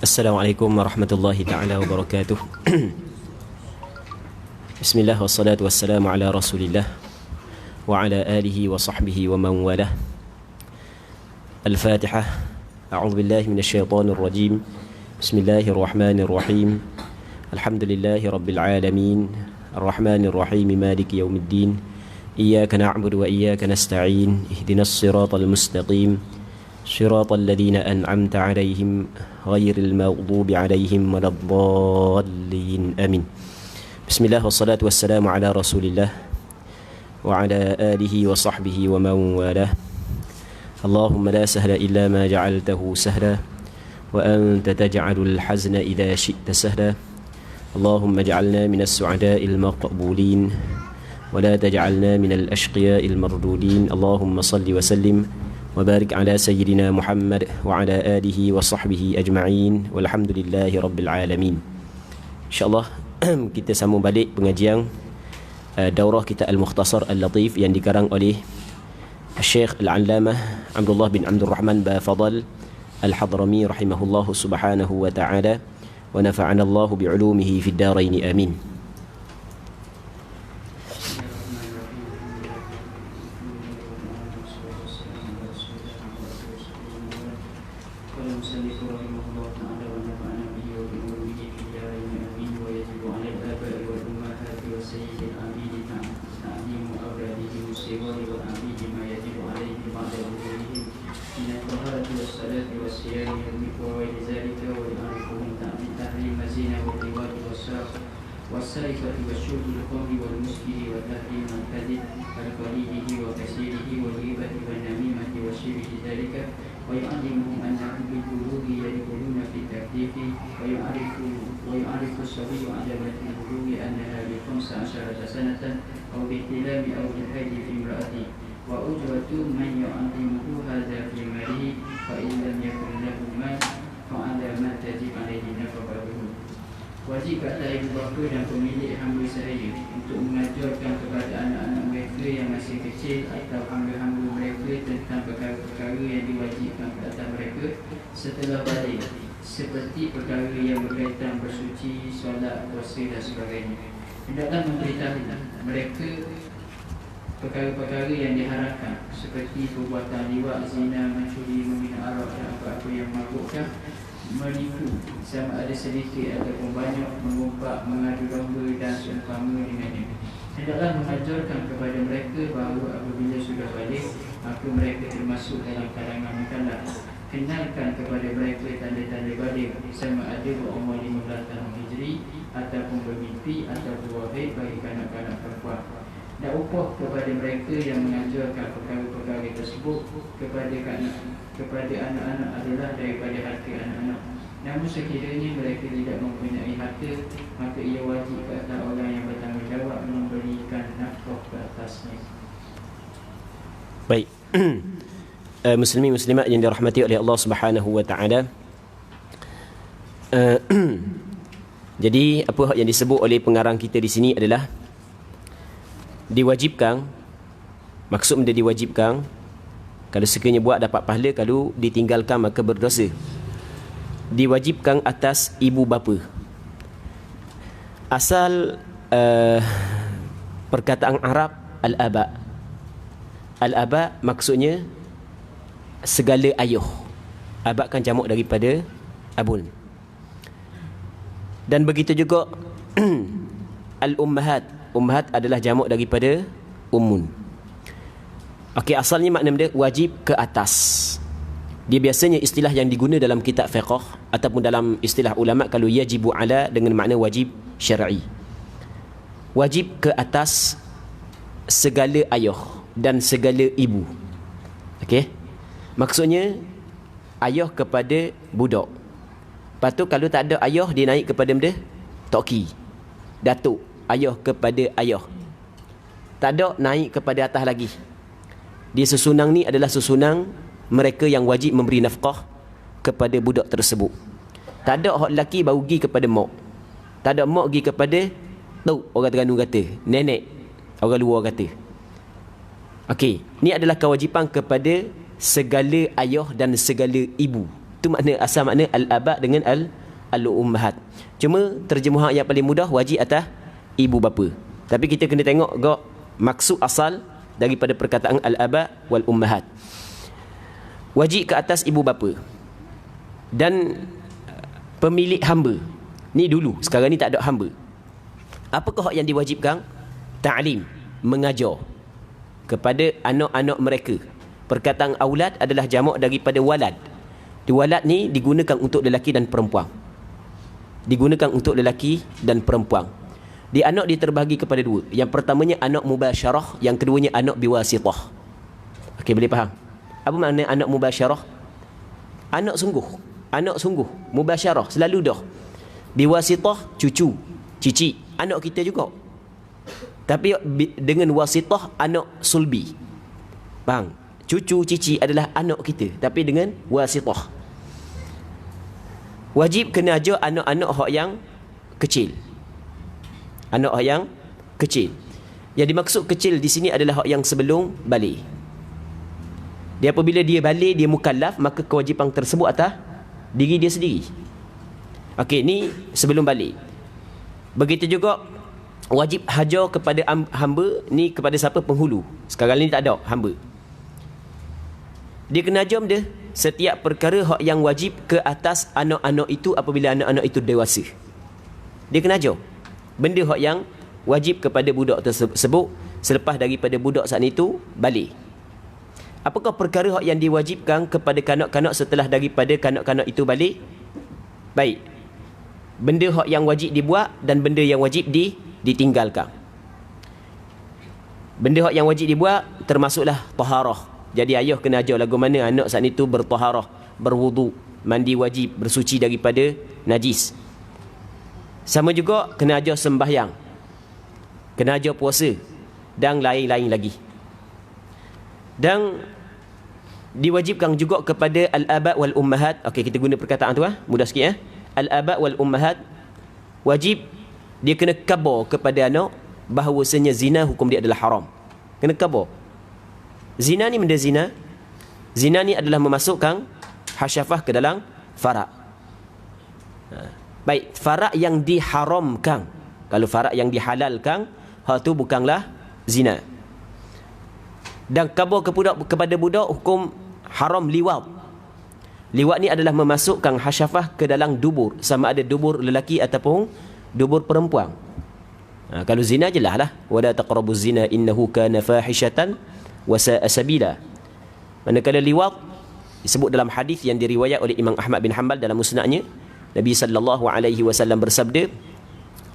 Assalamualaikum warahmatullahi ta'ala wabarakatuh. Bismillah wassalatu wassalamu ala rasulillah wa ala alihi wa sahbihi wa man walah. Al-Fatihah. A'udzu billahi minasyaitonir rajim. Bismillahirrahmanirrahim. Alhamdulillahi rabbil alamin. Arrahmanir rahim, maliki yaumiddin. Iyyaka na'budu wa iyyaka nasta'in. Ihdinas siratal mustaqim. Shiratal ladzina an'amta 'alaihim ghairil maghdubi 'alaihim waladdallin. Amin. Bismillah wassalatu wassalamu ala rasulillah wa ala alihi wa sahbihi wa man walah. Allahumma la sahla illa ma ja'altahu sahla wa anta taj'alul hazna idha syi'ta sahla. Allahumma ij'alna minas su'ada'il maqbulin wa la taj'alna minal ashqiya'il mardudin. Allahumma salli wa sallim wa barik ala sayyidina Muhammad wa ala alihi wa sahbihi ajma'in walhamdulillahi rabbil alamin. InsyaAllah kita sambung balik pengajian daurah kita Al-Mukhtasar Al-Latif yang dikarang oleh Syekh Al-Allamah Abdullah bin Abdul Rahman Bafadal Al-Hadrami rahimahullahu subhanahu wa ta'ala wa nafa'ana Allahu bi'ulumihi fid daraini amin. والسرقة والشرب الخمر والمسكر وتحريم الكذب كقليله وكثيره والغيبة والنميمة وشبه ذلك ويعلمهم أنهم بالبلوغ يدخلون في التكليف ويعرف الصبي عجبة البلوغ أنها ب15 سنة أو باحتلام أو بالحيض في امرأته وأجرة من يعلمه هذا في ماله فإن لم يكن له مال فعلى من تجب عليه نفقته. Wajib atas ibu bapa dan pemilik hamba sahaya untuk mengajarkan kepada anak-anak mereka yang masih kecil atau hamba-hamba mereka tentang perkara-perkara yang diwajibkan ke atas mereka setelah balik, seperti perkara yang berkaitan bersuci, solat, puasa dan sebagainya. Hendaklah memberitahu mereka perkara-perkara yang diharamkan seperti perbuatan liwat, zina, mencuri, meminum arak dan apa-apa yang mabukkan, menipu sama ada sedikit ataupun banyak, mengumpat, mengadu domba dan seumpama dengannya. Hendaklah mengajarkan kepada mereka bahawa apabila sudah balik maka mereka termasuk dalam kalangan mukallaf. Kenalkan kepada mereka tanda-tanda balik sama ada berumur 15 tahun Hijri ataupun bermimpi atau berwahid bagi kanak-kanak perempuan. Dan upah kepada mereka yang mengajarkan perkara-perkara tersebut kepada anak-anak adalah daripada harta anak-anak. Namun sekiranya mereka tidak mempunyai harta, maka ia wajib ke atas orang yang bertanggungjawab memberikan nafkah ke atasnya. Baik. Muslimin muslimat yang dirahmati oleh Allah Subhanahu wa taala. Jadi apa yang disebut oleh pengarang kita di sini adalah diwajibkan. Maksud benda diwajibkan, kalau sekiranya buat dapat pahala, kalau ditinggalkan maka berdosa. Diwajibkan atas ibu bapa. Asal perkataan Arab al-aba. Al-aba maksudnya segala ayah. Aba kan jamak daripada abun. Dan begitu juga al-ummahat. Ummahat adalah jamak daripada ummun. Okey, asalnya makna dia wajib ke atas. Dia biasanya istilah yang diguna dalam kitab fiqh ataupun dalam istilah ulama kalau yajibu ala dengan makna wajib syar'i. Wajib ke atas segala ayah dan segala ibu. Okey? Maksudnya ayah kepada budak. Lepas tu kalau tak ada ayah dia naik kepada benda toki. Datuk, ayah kepada ayah. Tak ada naik kepada atas lagi. Dia susunang ni adalah susunang mereka yang wajib memberi nafkah kepada budak tersebut. Tak ada orang lelaki baru pergi kepada mak. Tak ada mak pergi kepada tok, orang Terengganu kata, nenek, orang luar kata. Okey, ni adalah kewajipan kepada segala ayah dan segala ibu. Itu asal makna al-aba dengan al-ummahat. Cuma terjemahan yang paling mudah wajib atas ibu bapa. Tapi kita kena tengok maksud asal daripada perkataan al-aba wal ummahat. Wajib ke atas ibu bapa dan pemilik hamba. Ni dulu, sekarang ni tak ada hamba. Apakah hak yang diwajibkan? Ta'lim, mengajar kepada anak-anak mereka. Perkataan aulad adalah jamak daripada walad. Walad ni digunakan untuk lelaki dan perempuan. Digunakan untuk lelaki dan perempuan. Anak diterbahagi kepada dua. Yang pertamanya anak mubasyarah, yang keduanya anak biwasitah. Okey, boleh faham? Apa makna anak mubasyarah? Anak sungguh. Anak sungguh, mubasyarah, selalu dah. Biwasitah, cucu, cici, anak kita juga. Tapi dengan wasitah, anak sulbi. Faham? Cucu, cici adalah anak kita, tapi dengan wasitah. Wajib kena ajar anak-anak hak yang kecil. Anak hak yang kecil. Yang dimaksud kecil di sini adalah hak yang sebelum balik. Dia apabila dia balik, dia mukallaf, maka kewajipan tersebut atas diri dia sendiri. Okey, ni sebelum balik. Begitu juga wajib hajar kepada hamba ni kepada siapa? Penghulu. Sekarang ni tak ada hamba. Dia kena ajar dia setiap perkara hak yang wajib ke atas anak-anak itu apabila anak-anak itu dewasa. Dia kena ajar benda hak yang wajib kepada budak tersebut selepas daripada budak saat itu balik. Apakah perkara hak yang diwajibkan kepada kanak-kanak setelah daripada kanak-kanak itu balik? Baik. Benda hak yang wajib dibuat dan benda yang wajib ditinggalkan. Benda hak yang wajib dibuat termasuklah taharah. Jadi ayah kena ajar lagu mana anak saat itu bertaharah, berwudu, mandi wajib, bersuci daripada najis. Sama juga kena ajar sembahyang, kena ajar puasa dan lain-lain lagi. Dan diwajibkan juga kepada al-aba wal ummahat. Okey, kita guna perkataan tu mudah sikit al-aba wal ummahat. Wajib dia kena khabar kepada anak bahawasanya zina hukum dia adalah haram. Kena khabar. Zina ni benda zina. Zina ni adalah memasukkan hasyafah ke dalam farak. Baik, farak yang diharamkan. Kalau farak yang dihalalkan, hak tu bukanlah zina. Dan khabar kepada budak hukum haram liwat. Liwat ni adalah memasukkan hasyafah ke dalam dubur, sama ada dubur lelaki ataupun dubur perempuan. Kalau zina jelas lah, wala taqrabuz zina innahu kana fahishatan wa sa'a sabila. Manakala liwat disebut dalam hadis yang diriwayat oleh Imam Ahmad bin Hanbal dalam musnadnya, Nabi sallallahu alaihi wasallam bersabda,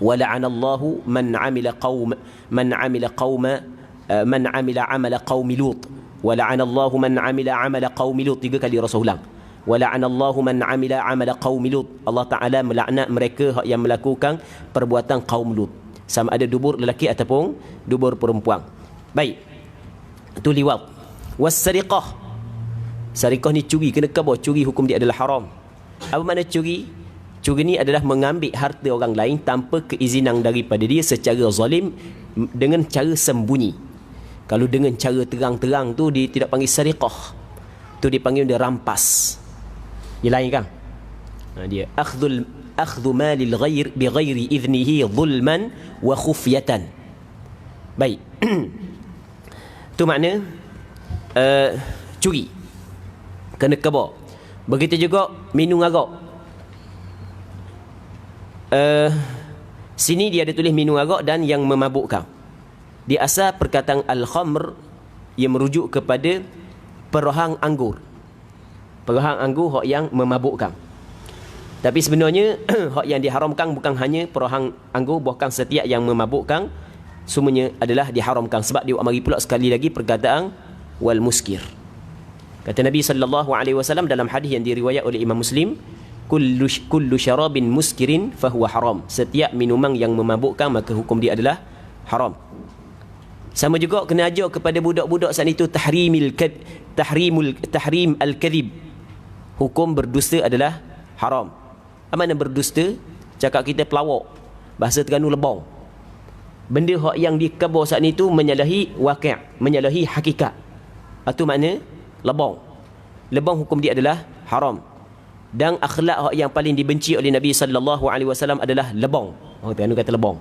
wa la'anallahu man 'amila amala qaumi lut, wa la'anallahu man 'amila amala qaumi lut. 3 kali Rasulullah. Wa la'anallahu man 'amila amala qaumi lut. Allah Taala melaknat mereka yang melakukan perbuatan kaum Lut, sama ada dubur lelaki ataupun dubur perempuan. Baik, itu liwat. Was-sariqah. Sariqah ni curi, kena khabar curi hukum dia adalah haram. Apa makna curi? Curi ni adalah mengambil harta orang lain tanpa keizinan daripada dia secara zalim dengan cara sembunyi. Kalau dengan cara terang-terang tu dia tidak panggil sariqah. Tu dipanggil dia rampas. Yang lain kan? Dia akhdhu malil ghair bi ghairi idnihi zulman wa khufyatan. Baik. Tu makna curi. Kena khabar. Begitu juga minum arak. Sini dia ada tulis minum arak dan yang memabukkan. Di asal perkataan al-khamr yang merujuk kepada perahang anggur. Perahang anggur hak yang memabukkan. Tapi sebenarnya hak yang diharamkan bukan hanya perahang anggur, bahkan setiap yang memabukkan semuanya adalah diharamkan. Sebab dia mari pula sekali lagi perkataan wal muskir. Kata Nabi sallallahu alaihi wasallam dalam hadis yang diriwayat oleh Imam Muslim, kullu syarabin muskirin fahuwa haram. Setiap minuman yang memabukkan maka hukum dia adalah haram. Sama juga kena ajar kepada budak-budak saat itu tahrim al-kadhib. Hukum berdusta adalah haram. Apa makna berdusta? Cakap kita pelawak. Bahasa Terengganu lebong. Benda hak yang dikhabar saat itu menyalahi waqi', menyalahi hakikat. Itu makna lebong. Lebong hukum dia adalah haram. Dan akhlak yang paling dibenci oleh Nabi sallallahu alaihi wasallam adalah lebong. Oh, tu kata lebong.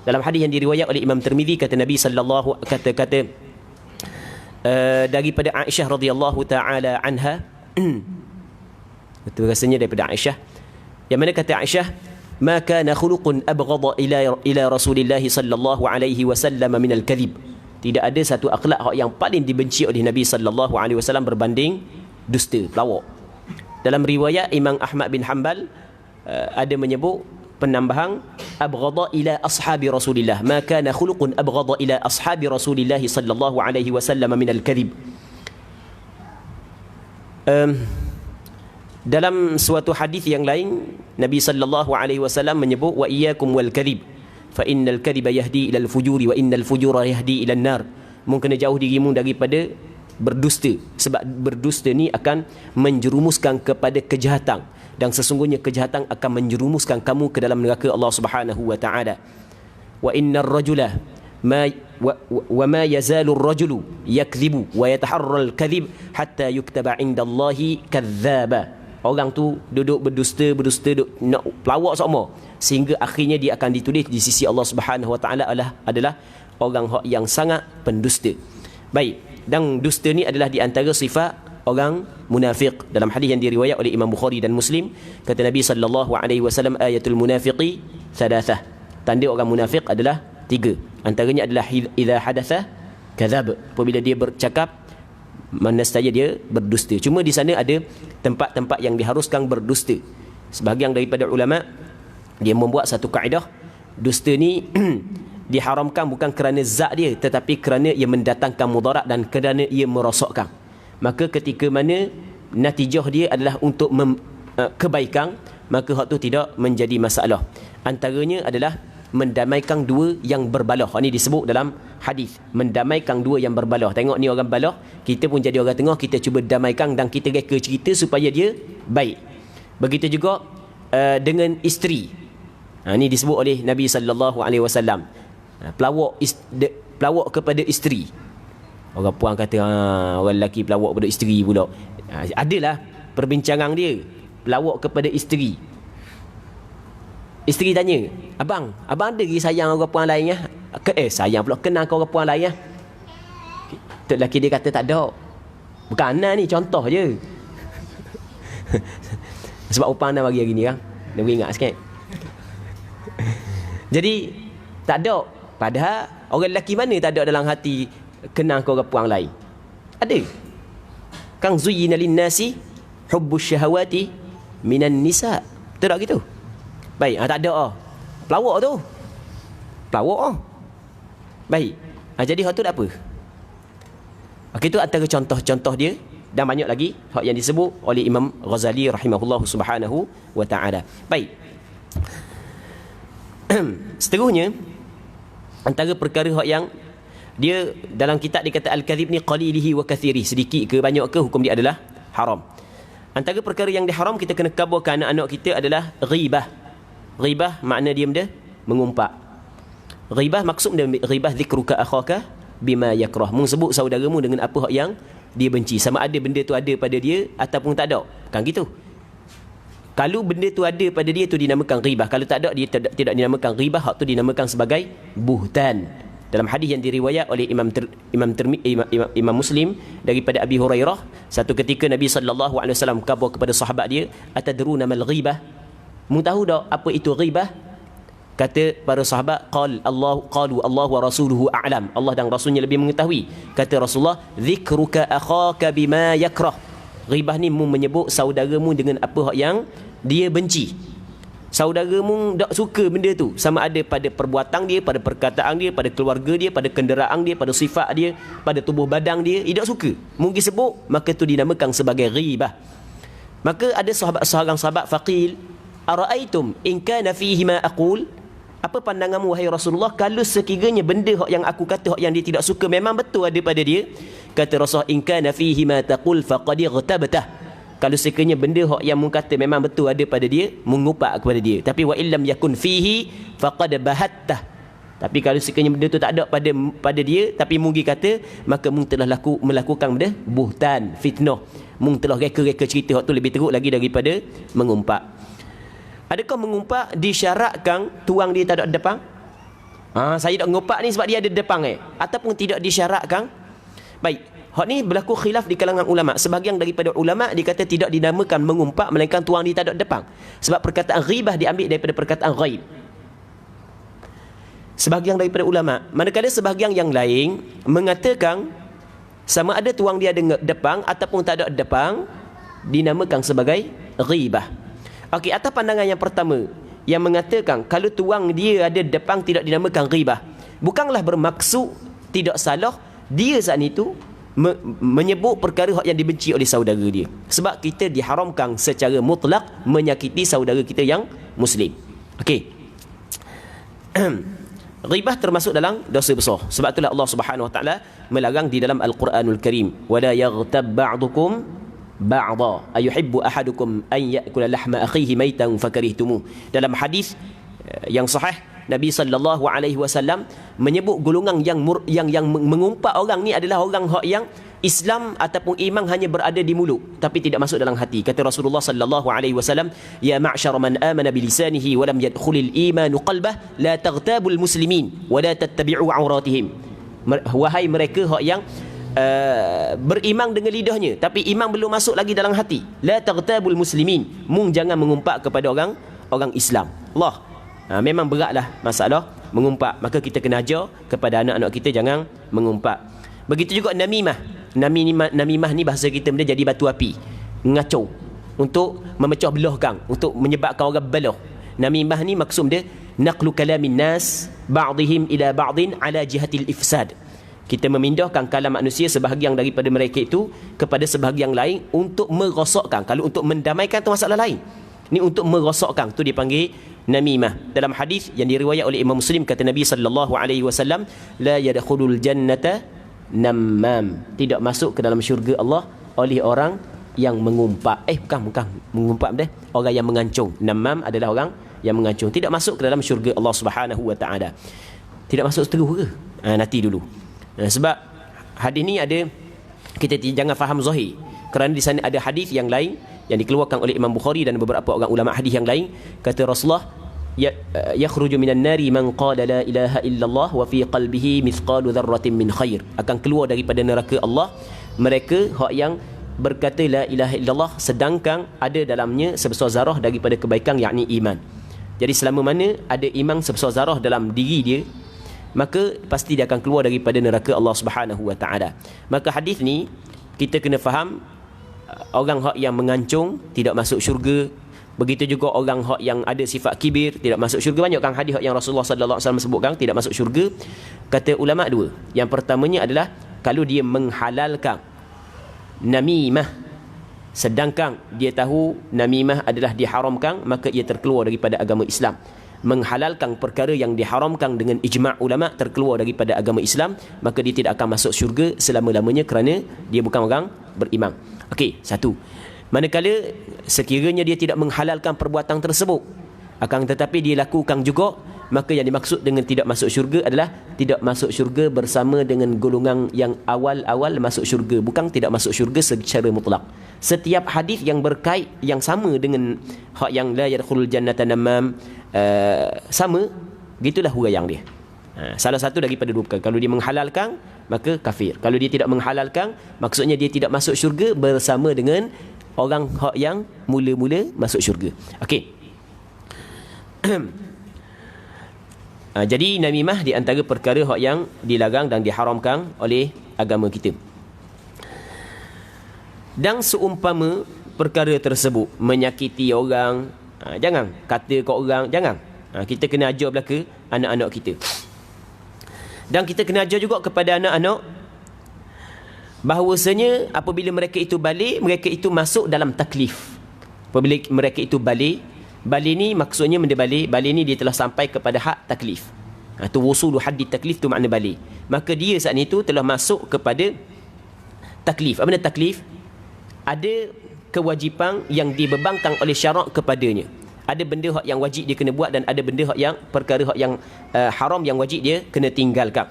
Dalam hadis yang diriwayat oleh Imam Tirmizi, kata Nabi sallallahu kata daripada Aisyah radhiyallahu taala anha, itu rasanya daripada Aisyah, yang mana kata Aisyah, ma kana khuluqun abghadha ila Rasulillah sallallahu alaihi wasallam min al-kadhib. Tidak ada satu akhlak yang paling dibenci oleh Nabi sallallahu alaihi wasallam berbanding dusta, pelawak. Dalam riwayat Imam Ahmad bin Hanbal ada menyebut penambahan abghadha ila ashabi Rasulillah, ma kana khuluqun abghadha ila ashabi Rasulillah sallallahu alaihi wasallam min al-kadhib. Dalam suatu hadis yang lain, Nabi sallallahu alaihi wasallam menyebut, wa iyyakum wal kadhib fa innal kadhiba yahdi ila al-fujuri wa innal fujura yahdi ila an-nar. Mu kena jauh dirimu daripada berdusta, sebab berdusta ni akan menjerumuskan kepada kejahatan, dan sesungguhnya kejahatan akan menjerumuskan kamu ke dalam neraka Allah Subhanahu wa taala. Wa innar rajula wa ma yazalu ar-rajulu yakdhibu wa yataharra al-kadhib hatta yuktaba 'inda Allahi kadzdzaba. Orang tu duduk berdusta, duduk nak pelawak semua, sehingga akhirnya dia akan ditulis di sisi Allah Subhanahu wa taala adalah orang yang sangat pendusta. Baik, dan dusta ni adalah di antara sifat orang munafik. Dalam hadis yang diriwayat oleh Imam Bukhari dan Muslim, kata Nabi sallallahu alaihi wasallam, ayatul munafiqi thalathah. Tanda orang munafik adalah 3. Antaranya adalah idza hadatha kadzab. Apabila dia bercakap, nescaya dia berdusta. Cuma di sana ada tempat-tempat yang diharuskan berdusta. Sebahagian daripada ulama dia membuat satu kaedah, dusta ni diharamkan bukan kerana zat dia, tetapi kerana ia mendatangkan mudarat dan kerana ia merosakkan. Maka ketika mana natijah dia adalah untuk kebaikan, maka hak tu tidak menjadi masalah. Antaranya adalah mendamaikan dua yang berbalah. Ini disebut dalam hadis, mendamaikan dua yang berbalah. Tengok ni orang balah, kita pun jadi orang tengah, kita cuba damaikan dan kita reka cerita supaya dia baik. Begitu juga dengan isteri. Ini disebut oleh Nabi sallallahu alaihi wasallam, pelawak kepada isteri. Orang puan kata, orang lelaki pelawak kepada isteri pula. Adalah perbincangan dia, pelawak kepada isteri. Isteri tanya, abang ada lagi sayang orang puan lain ya? Sayang pula, kenal kau orang puan lain ya? Tok lelaki dia kata tak ada. Bukan Ana ni, contoh je. Sebab upah Ana bagi hari ni kan, dia ingat sikit. Jadi tak ada. Padahal orang lelaki mana tak ada dalam hati kenal kau orang puan lain? Ada. Kang zuyyina lin-nasi hubbus syahawati minan nisa. Betul tak gitu? Baik, tak ada pelawak tu. Pelawak baik. Jadi hak tu tak apa. Okey, tu antara contoh-contoh dia, dan banyak lagi hak yang disebut oleh Imam Ghazali rahimahullah subhanahu wa ta'ala. Baik. Seterusnya, antara perkara hak yang dia dalam kitab dia kata al-kadhib ni qalilihi wa kathiri, sedikit ke banyak ke hukum dia adalah haram. Antara perkara yang diharam kita kena kabarkan anak-anak kita adalah ghibah. Ghibah makna dia benda mengumpat. Ghibah maksud dia ghibah zikruka akhaka bima yakrah. Mu sebut saudaramu dengan apa yang dia benci, sama ada benda tu ada pada dia ataupun tak ada. Kan gitu. Kalau benda tu ada pada dia, tu dinamakan ghibah. Kalau tak ada, dia tidak dinamakan ghibah, hak tu dinamakan sebagai buhtan. Dalam hadis yang diriwayat oleh Imam Muslim daripada Abi Hurairah, satu ketika Nabi sallallahu alaihi wasallam khabar kepada sahabat dia, atadruna mal ghibah? Mu tahu tak apa itu ghibah? Kata para sahabat, qalu Allah wa rasuluhu a'lam. Allah dan rasulnya lebih mengetahui. Kata Rasulullah, zikruka akhaka bima yakrah. Ghibah ni mu menyebut saudaramu dengan apa yang dia benci. Saudaramu tak suka benda tu, sama ada pada perbuatan dia, pada perkataan dia, pada keluarga dia, pada kenderaan dia, pada sifat dia, pada tubuh badan dia, dia tak suka. Mungkin sebut, maka tu dinamakan sebagai ghibah. Maka ada seorang sahabat faqil, ara'aitum in kana fihi ma aqul? Apa pandanganmu wahai Rasulullah kalau sekiranya benda yang aku kata yang dia tidak suka memang betul ada pada dia? Kata Rasulullah, in kana fihi ma taqul faqad ightabtah. Kalau sekiranya benda yang mu kata memang betul ada pada dia, mengupak kepada dia. Tapi wa illam yakun fihi faqad bahattah. Tapi kalau sekiranya benda tu tak ada pada dia, tapi mungkin kata, maka mung telah melakukan benda buhtan, fitnah. Mung telah reka-reka cerita hak tu lebih teruk lagi daripada mengumpat. Adakah mengumpat disyaratkan tuang dia tak ada depan? Saya tak mengumpat ni sebab dia ada depan ataupun tidak disyaratkan? Baik, hak ni berlaku khilaf di kalangan ulama. Sebahagian daripada ulama dikata tidak dinamakan mengumpat melainkan tuang dia tak ada depan. Sebab perkataan ghibah diambil daripada perkataan ghaib. Sebahagian daripada ulama, manakala sebahagian yang lain mengatakan sama ada tuang dia ada depan ataupun tak ada depan dinamakan sebagai ghibah. Okey, atas pandangan yang pertama yang mengatakan kalau tuang dia ada depan tidak dinamakan ghibah, bukanlah bermaksud tidak salah dia saat itu menyebut perkara yang dibenci oleh saudara dia. Sebab kita diharamkan secara mutlak menyakiti saudara kita yang muslim. Okey. Ghibah termasuk dalam dosa besar. Sebab itulah Allah Subhanahu Wa Taala melarang di dalam Al-Quranul Karim, wala yaghtab ba'dukum ba'dha ayuhibbu ahadukum an ya'kula lahma akhihi maitan fakarihtumu. Dalam hadis yang sahih, Nabi sallallahu alaihi wasallam menyebut golongan yang mengumpat orang ni adalah orang hak yang Islam ataupun iman hanya berada di mulut tapi tidak masuk dalam hati. Kata Rasulullah sallallahu alaihi wasallam, ya ma'syar man amana bilisanihi wa lam yadkhulil iman qalbah la taghtabul muslimin wa la tattabi'u auratihim. Wahai mereka hak yang beriman dengan lidahnya tapi iman belum masuk lagi dalam hati, la taghtabul muslimin, mung jangan mengumpat kepada orang Islam. Allah, memang beratlah masalah mengumpat. Maka kita kena ajar kepada anak-anak kita jangan mengumpat. Begitu juga namimah. Namimah ni bahasa kita benda jadi batu api, ngacau untuk memecah belahkan, untuk menyebabkan orang belah. Namimah ni maksud dia naqlu kalamin nas ba'dihim ila ba'din ala jihatil ifsad. Kita memindahkan kalam manusia sebahagian daripada mereka itu kepada sebahagian lain untuk merosakkan. Kalau untuk mendamaikan tu masalah lain. Ni untuk merosakkan tu dipanggil namimah. Dalam hadis yang diriwayat oleh Imam Muslim kata Nabi sallallahu alaihi wasallam, la yadkhulul jannata namam, tidak masuk ke dalam syurga Allah oleh orang yang mengumpat. Bukan mengumpat dah, orang yang mengancung. Namam adalah orang yang mengancung, tidak masuk ke dalam syurga Allah Subhanahu Wa Taala. Tidak masuk seterus ke? Nanti dulu. Sebab hadis ni ada, kita jangan faham zahir, kerana di sana ada hadis yang lain yang dikeluarkan oleh Imam Bukhari dan beberapa orang ulama hadis yang lain. Kata Rasulullah, yakhruju minan nari man qala la ilaha illallah wa fi qalbihi mithqalu dzarratin min khair. Akan keluar daripada neraka Allah mereka hak yang berkata la ilaha illallah sedangkan ada dalamnya sebesar zarah daripada kebaikan, yakni iman. Jadi selama mana ada iman sebesar zarah dalam diri dia, maka pasti dia akan keluar daripada neraka Allah Subhanahu Wa Taala. Maka hadis ni kita kena faham, orang hak yang mengancung tidak masuk syurga. Begitu juga orang hak yang ada sifat kibir tidak masuk syurga. Banyak kan hadis yang Rasulullah sallallahu alaihi wasallam sebutkan tidak masuk syurga. Kata ulama dua. Yang pertamanya adalah kalau dia menghalalkan namimah sedangkan dia tahu namimah adalah diharamkan, maka ia terkeluar daripada agama Islam. Menghalalkan perkara yang diharamkan dengan ijma' ulama terkeluar daripada agama Islam, maka dia tidak akan masuk syurga selama-lamanya kerana dia bukan orang beriman. Okey, satu. Manakala sekiranya dia tidak menghalalkan perbuatan tersebut, akan tetapi dia lakukan juga, maka yang dimaksud dengan tidak masuk syurga adalah tidak masuk syurga bersama dengan golongan yang awal-awal masuk syurga, bukan tidak masuk syurga secara mutlak. Setiap hadis yang berkait yang sama dengan hak yang la yadkhulul jannata namam, sama, gitulah huraian dia. Salah satu daripada dua perkara. Kalau dia menghalalkan, maka kafir. Kalau dia tidak menghalalkan, maksudnya dia tidak masuk syurga bersama dengan orang hak yang mula-mula masuk syurga. Okey. Jadi namimah di antara perkara hak yang dilarang dan diharamkan oleh agama kita. Dan seumpama perkara tersebut menyakiti orang, jangan kata ke orang, jangan. Kita kena ajar belaka anak-anak kita. Dan kita kena ajar juga kepada anak-anak bahawasanya apabila mereka itu balik, mereka itu masuk dalam taklif. Apabila mereka itu balik ni maksudnya benda balik ni dia telah sampai kepada had taklif. Tu wusulu haddi taklif tu makna balik. Maka dia saat itu telah masuk kepada taklif. Apa benda taklif? Ada kewajipan yang dibebankan oleh syarak kepadanya. Ada benda hak yang wajib dia kena buat dan ada benda hak yang perkara hak yang haram yang wajib dia kena tinggalkan.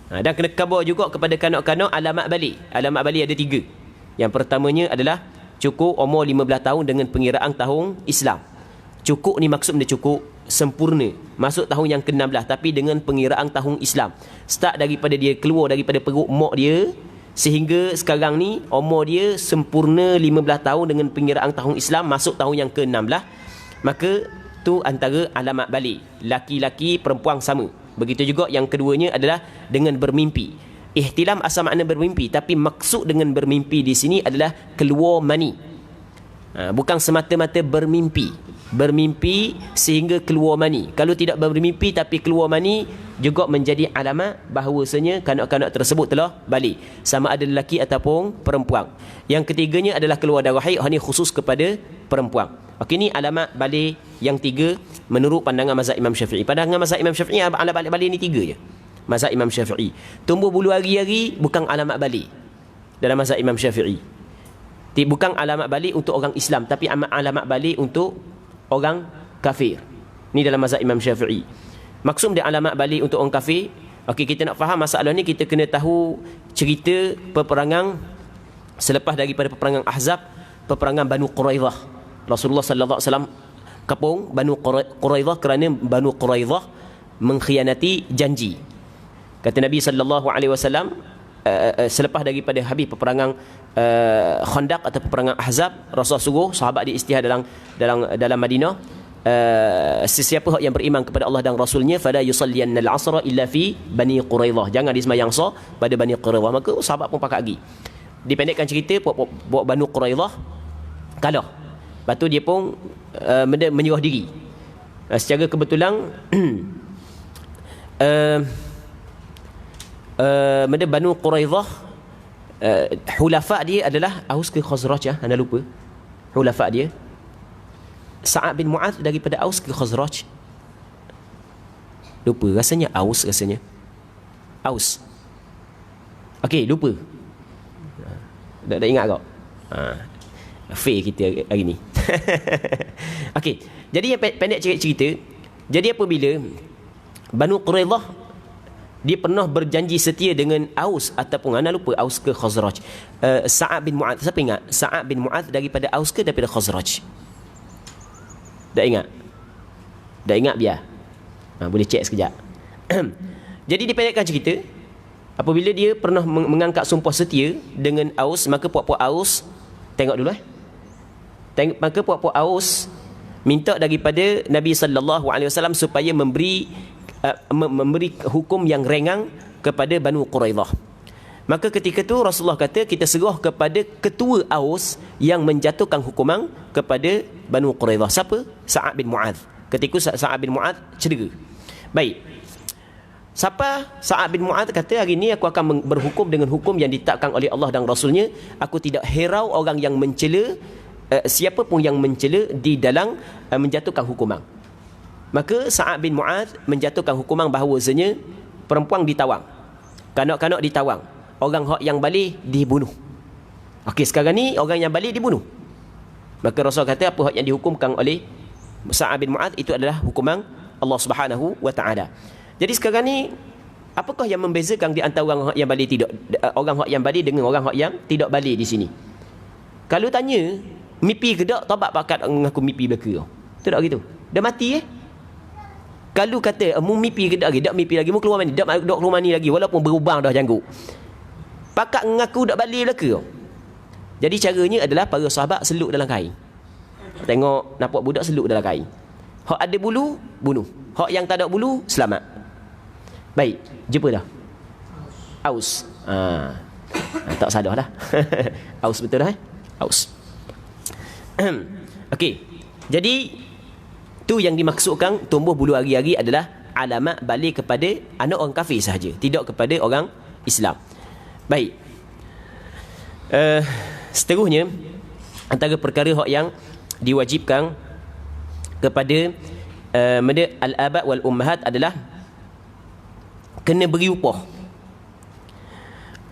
Dan kena khabar juga kepada kanak-kanak alamat balik. Alamat balik ada 3. Yang pertamanya adalah cukup umur 15 tahun dengan pengiraan tahun Islam. Cukup ni maksud dia cukup sempurna, masuk tahun yang ke-16 tapi dengan pengiraan tahun Islam. Start daripada dia keluar daripada perut mak dia sehingga sekarang ni umur dia sempurna 15 tahun dengan pengiraan tahun Islam, masuk tahun yang ke-16. Maka tu antara alamat balik. Laki-laki perempuan sama. Begitu juga yang keduanya adalah dengan bermimpi. Ihtilam asal makna bermimpi, tapi maksud dengan bermimpi di sini adalah keluar mani. Bukan semata-mata bermimpi. Bermimpi sehingga keluar mani. Kalau tidak bermimpi tapi keluar mani, juga menjadi alamat bahawasanya kanak-kanak tersebut telah balik. Sama ada lelaki ataupun perempuan. Yang ketiganya adalah keluar darah haid. Ini khusus kepada perempuan. Okey, ni alamat balik yang 3 menurut pandangan mazhab Imam Syafi'i. Pandangan mazhab Imam Syafi'i alamat balik ni 3 je. Mazhab Imam Syafi'i. Tumbuh bulu hari-hari bukan alamat balik dalam mazhab Imam Syafi'i. Bukan alamat balik untuk orang Islam, tapi alamat balik untuk orang kafir. Ni dalam mazhab Imam Syafi'i. Maksud dia alamat balik untuk orang kafir. Okey, kita nak faham masalah ni, kita kena tahu cerita peperangan selepas daripada peperangan Ahzab, peperangan Banu Quraidah. Rasulullah sallallahu alaihi wasallam kapung Banu Quraidah kerana Banu Quraidah mengkhianati janji. Kata Nabi sallallahu alaihi wasallam selepas daripada habis peperangan Khandaq atau peperangan Ahzab, Rasulullah suruh sahabat dia istihad dalam Madinah, sesiapa yang beriman kepada Allah dan Rasulnya fala yusalliyanna al-'asra illa fi Bani Quraidah, jangan disembahyang asar pada Bani Quraidah. Maka sahabat pun pakat pergi. Dipendekkan cerita, buat Banu Quraidah kalah. Lepas tu dia pun menyerah diri. Secara kebetulan Banu Quraidah hulafa dia adalah Aus ke Khazraj ya, anda lupa. Hulafa dia Sa'ad bin Mu'adh daripada Aus ke Khazraj. Lupa, rasanya Aus rasanya. Aus. Okey, lupa. Tak ingat kau. Fail kita hari ni. Okey, jadi yang pendek cerita. Jadi apabila Banu Quraidah dia pernah berjanji setia dengan Aus ataupun anda lupa Aus ke Khazraj. Sa'ad bin Mu'adh, siapa ingat? Sa'ad bin Mu'adh daripada Aus ke daripada Khazraj? Tak ingat? Tak ingat biar. Boleh cek sekejap. Jadi dipendekkan cerita, apabila dia pernah mengangkat sumpah setia dengan Aus, maka puak-puak Aus tengok dulu maka puak-puak Aus minta daripada Nabi sallallahu alaihi wasallam supaya memberi hukum yang ringan kepada Banu Quraidah. Maka ketika tu Rasulullah kata kita serah kepada ketua Aus yang menjatuhkan hukuman kepada Banu Quraidah. Siapa? Sa'ad bin Mu'adh. Ketika Sa'ad bin Mu'adh cedera. Baik. Siapa Sa'ad bin Mu'adh kata hari ni aku akan berhukum dengan hukum yang ditetapkan oleh Allah dan Rasulnya. Aku tidak hirau orang yang mencela, siapa pun yang mencela di dalam menjatuhkan hukuman. Maka Sa'ad bin Mu'adh menjatuhkan hukuman bahawasanya perempuan ditawang, kanak-kanak ditawang, orang hak yang balik dibunuh. Okey, sekarang ni orang yang balik dibunuh. Maka Rasul kata apa hak yang dihukumkan oleh Sa'ad bin Mu'adh itu adalah hukuman Allah Subhanahu wa taala. Jadi sekarang ni apakah yang membezakan di antara orang hak yang balik orang hak yang balik dengan orang hak yang tidak balik di sini? Kalau tanya mimpi ke tak, tobat pakat mengaku mimpi belaka. Tu tak gitu. Dah mati Kalau kata mu mimpi ke tak mimpi lagi, mu keluar mani, dak keluar mani lagi walaupun berubah dah janggut. Pakat mengaku dak balik belaka. Jadi caranya adalah para sahabat seluk dalam kain. Tengok nampak budak seluk dalam kain. Hak ada bulu bunuh. Hak yang tak ada bulu selamat. Baik, jumpa dah. Aus. Tak sadar dah. Aus betul dah Aus. Okey. Jadi tu yang dimaksudkan tumbuh bulu hari-hari adalah alamat balik kepada anak orang kafir sahaja, tidak kepada orang Islam. Baik. Seterusnya antara perkara hak yang diwajibkan kepada al-aba wal ummahat adalah kena beri upah.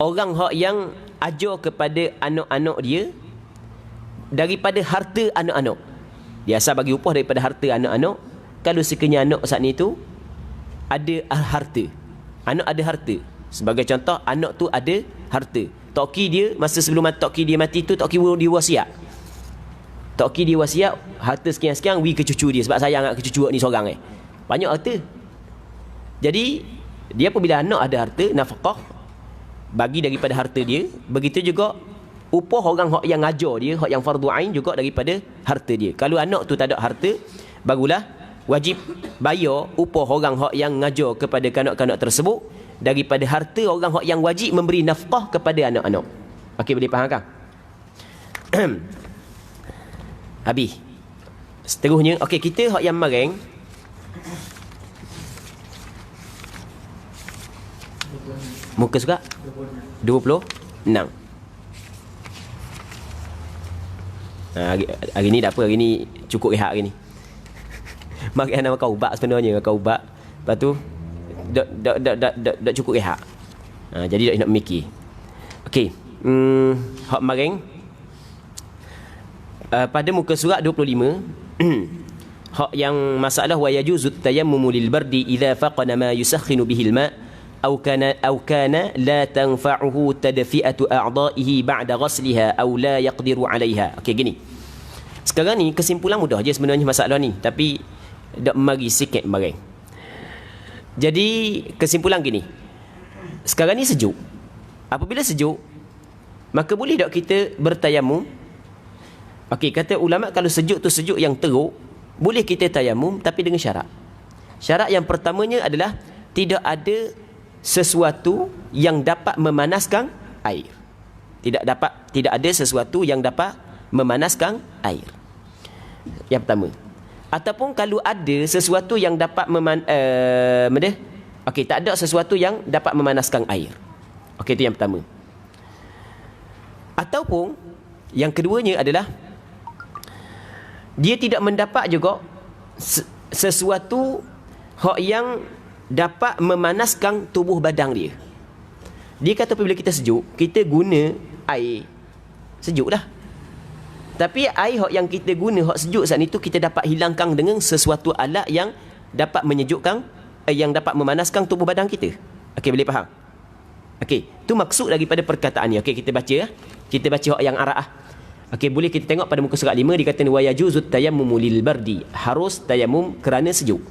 Orang hak yang ajar kepada anak-anak dia daripada harta anak-anak. Dia asal bagi upah daripada harta anak-anak. Kalau sekiranya anak saat ni tu ada harta, anak ada harta, sebagai contoh anak tu ada harta, toki dia masa sebelum toki dia mati tu, toki dia wasiat, toki dia wasiat harta sekian-sekian wi ke cucu dia sebab sayang nak ke cucu ni seorang banyak harta. Jadi dia apabila anak ada harta, nafkah bagi daripada harta dia. Begitu juga upah orang hak yang ngajar dia, hak yang fardu ain juga daripada harta dia. Kalau anak tu tak ada harta, barulah wajib bayar upah orang hak yang ngajar kepada kanak-kanak tersebut daripada harta orang hak yang wajib memberi nafkah kepada anak-anak. Okey, boleh faham kan? Habis. Seterusnya, okey, kita hak yang mareng muka suka 26. Hari ni tak apa, hari ni cukup rehat hari ni. Makan nak makan ubat sebenarnya, makan ubat. Lepas tu dak cukup rehat. Jadi dak nak mikir. Okey. Hak mareng pada muka surat 25 hak yang masalah wa yajuzut tayammumu lil bardi idza faqana ma yusakhinu bihi al ma أو كان لا تنفعه تدفئة أعضائه بعد غسلها أو لا يقدر عليها. Okey, gini. Sekarang ni kesimpulan mudah je sebenarnya masalah ni, tapi dak mari sikit mareng. Jadi kesimpulan gini. Sekarang ni sejuk. Apabila sejuk, maka boleh tak kita bertayamum? Okey, kata ulama kalau sejuk tu sejuk yang teruk, boleh kita tayamum tapi dengan syarat. Syarat yang pertamanya adalah tidak ada sesuatu yang dapat memanaskan air. Tidak ada sesuatu yang dapat memanaskan air. Yang pertama. Ataupun kalau ada sesuatu yang dapat okey, tak ada sesuatu yang dapat memanaskan air. Okey, itu yang pertama. Ataupun yang keduanya adalah dia tidak mendapat juga sesuatu hak yang dapat memanaskan tubuh badan dia. Dia kata apabila kita sejuk, kita guna air sejuk dah. Tapi air yang kita guna hak sejuk saat itu kita dapat hilangkan dengan sesuatu alat yang dapat menyejukkan, yang dapat memanaskan tubuh badan kita. Okey, boleh faham? Okey, tu maksud daripada perkataan ni. Okey, kita baca. Kita baca hak yang arah. Okey, boleh kita tengok pada muka surat 5 dia kata wa yajuzut tayammumu lil bardi. Harus tayamum kerana sejuk.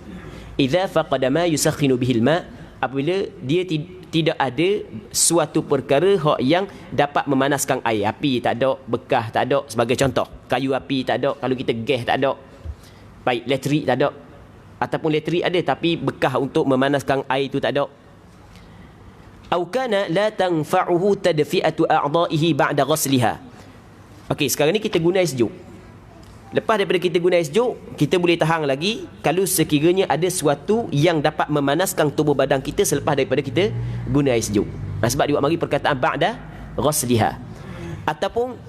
Idza faqada ma yusakhinu bihil ma, apabila dia tidak ada suatu perkara hak yang dapat memanaskan air. Api tak ada, bekas tak ada, sebagai contoh. Kayu api tak ada, kalau kita gas tak ada. Baik, elektrik tak ada. Ataupun elektrik ada tapi bekas untuk memanaskan air itu tak ada. Au kana la tanfa'uhu tadfi'atu a'dha'ihi ba'da ghasliha. Okey, sekarang ni kita guna air sejuk. Lepas daripada kita guna air sejuk, kita boleh tahan lagi kalau sekiranya ada sesuatu yang dapat memanaskan tubuh badan kita selepas daripada kita guna air sejuk. Sebab dia buat mari perkataan ba'da ghasliha. Ataupun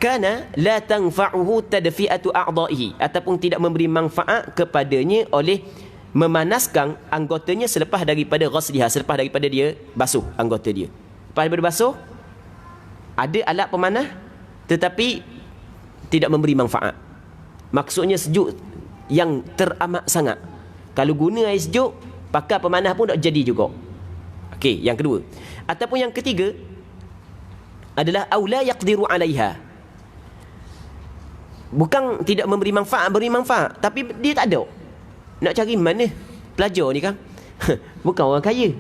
kana la tanfa'uhu tadfi'atu a'dha'ihi, ataupun tidak memberi manfaat kepadanya oleh memanaskan anggotanya selepas daripada ghasliha, selepas daripada dia basuh anggota dia. Lepas daripada basuh, ada alat pemanah tetapi tidak memberi manfaat. Maksudnya sejuk yang teramat sangat. Kalau guna air sejuk, pakai pemanah pun tak jadi juga. Okey, yang kedua. Ataupun yang ketiga adalah aula yaqdiru 'alaiha. Bukan tidak memberi manfaat, beri manfaat, tapi dia tak ada. Nak cari mana pelajar ni kan? Bukan orang kaya,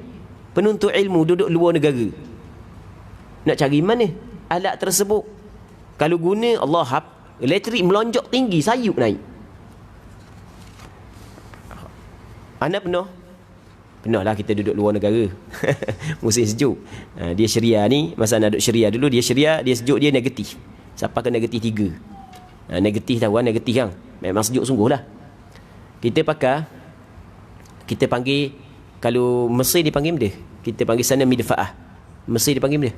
penuntut ilmu duduk luar negara. Nak cari mana alat tersebut? Kalau guna Allah, elektrik melonjak tinggi, sayup naik. Anak pernah lah kita duduk luar negara musim sejuk. Dia syariah ni, masa nak duduk syariah dulu, dia syariah, dia sejuk, dia negatif. Sampai ke negatif 3. Negatif tahu kan, negatif kan, memang sejuk sungguh lah. Kita panggil, kalau Mesir dipanggil benda, kita panggil sana midfa'ah. Mesir dipanggil benda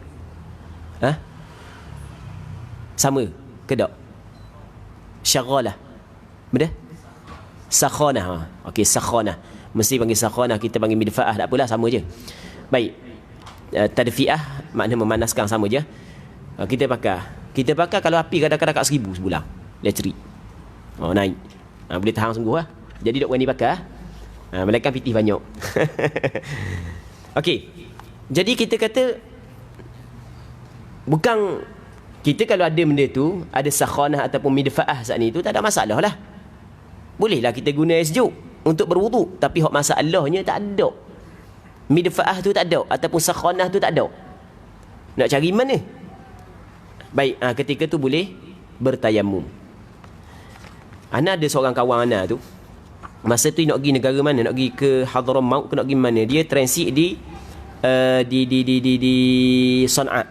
sama ke tak? Syaghalah. Benda? Sakhanah. Okey, sakhanah. Mesti panggil sakhanah, kita panggil midfa'ah, tak apalah, sama je. Baik. Tadfi'ah makna memanaskan, sama je. Kita pakai kalau api kadang-kadang kat 1000 sebulan. elektrik. Naik. Boleh tahan sungguh lah. Jadi dok berani pakai. Malaikat pitih banyak. Okey. Jadi kita kata bukan kita kalau ada benda tu, ada sakhanah ataupun midfa'ah saat ni tu, tak ada masalah lah. Bolehlah kita guna air sejuk untuk berwuduk, tapi hak masalahnya tak ada. Midfa'ah tu tak ada ataupun sakhanah tu tak ada. Nak cari mana? Baik, ketika tu boleh bertayamum. Ana ada seorang kawan ana tu. Masa tu nak pergi negara mana? Nak pergi ke Hadramaut ke nak pergi mana? Dia transit di Sana'a.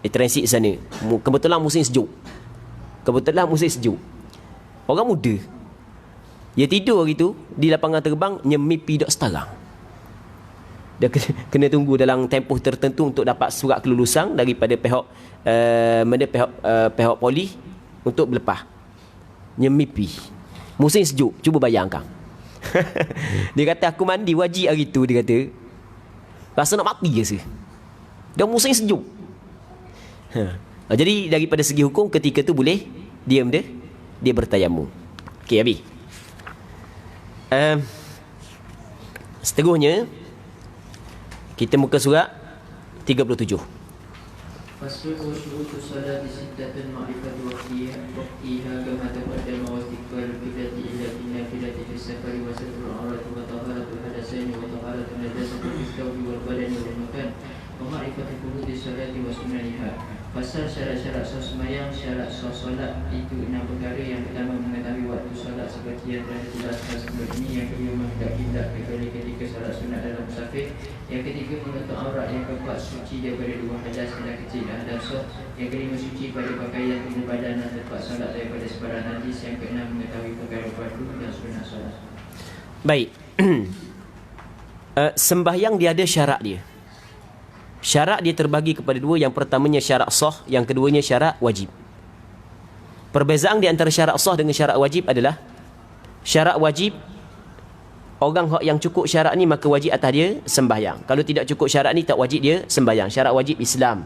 Dia transit sana. Kebetulan musim sejuk. Orang muda. Dia tidur hari tu di lapangan terbang nyemipi dak setarang. Dia kena tunggu dalam tempoh tertentu untuk dapat surat kelulusan daripada pihak pihak polis untuk berlepas. Nyemipi. Musim sejuk, cuba bayangkan. Dia kata aku mandi wajib hari tu, dia kata. Rasa nak mati je sih. Dah musim sejuk. Jadi daripada segi hukum ketika tu boleh dia bertayamum. Okey, habis. Seterusnya kita muka surat 37. Faslu syurutu salat sittatan ma'rifatu waqtiha kama taqaddama wa istiqbalu qiblati ila nafilati fi safari wa satrul awrati wa taharatul hadatsaini wa taharatul najasati fi thawbi wal badani wal makan wa ma'rifatu furudhi salati wa sunaniha. Pasal syarat-syarat sah sembahyang, syarat sah solat itu 6 perkara. Yang pertama mengetahui waktu solat seperti yang telah dijelaskan sebelum ini. Yang kedua menghadap kiblat kecuali ketika solat sunat dalam musafir. Yang ketiga menutup aurat. Yang keempat suci daripada 2 hadas yang kecil dan hadas soh. Yang kelima suci pada pakaian tubuh badan dan tempat solat daripada sebarang najis. Yang keenam mengetahui perkara fardu dan sunat solat. Baik. Sembahyang dia ada syarat dia. Syarat dia terbagi kepada 2. Yang pertamanya syarat sah, yang keduanya syarat wajib. Perbezaan di antara syarat sah dengan syarat wajib adalah syarat wajib, orang yang cukup syarat ni maka wajib atas dia sembahyang. Kalau tidak cukup syarat ni tak wajib dia sembahyang. Syarat wajib Islam,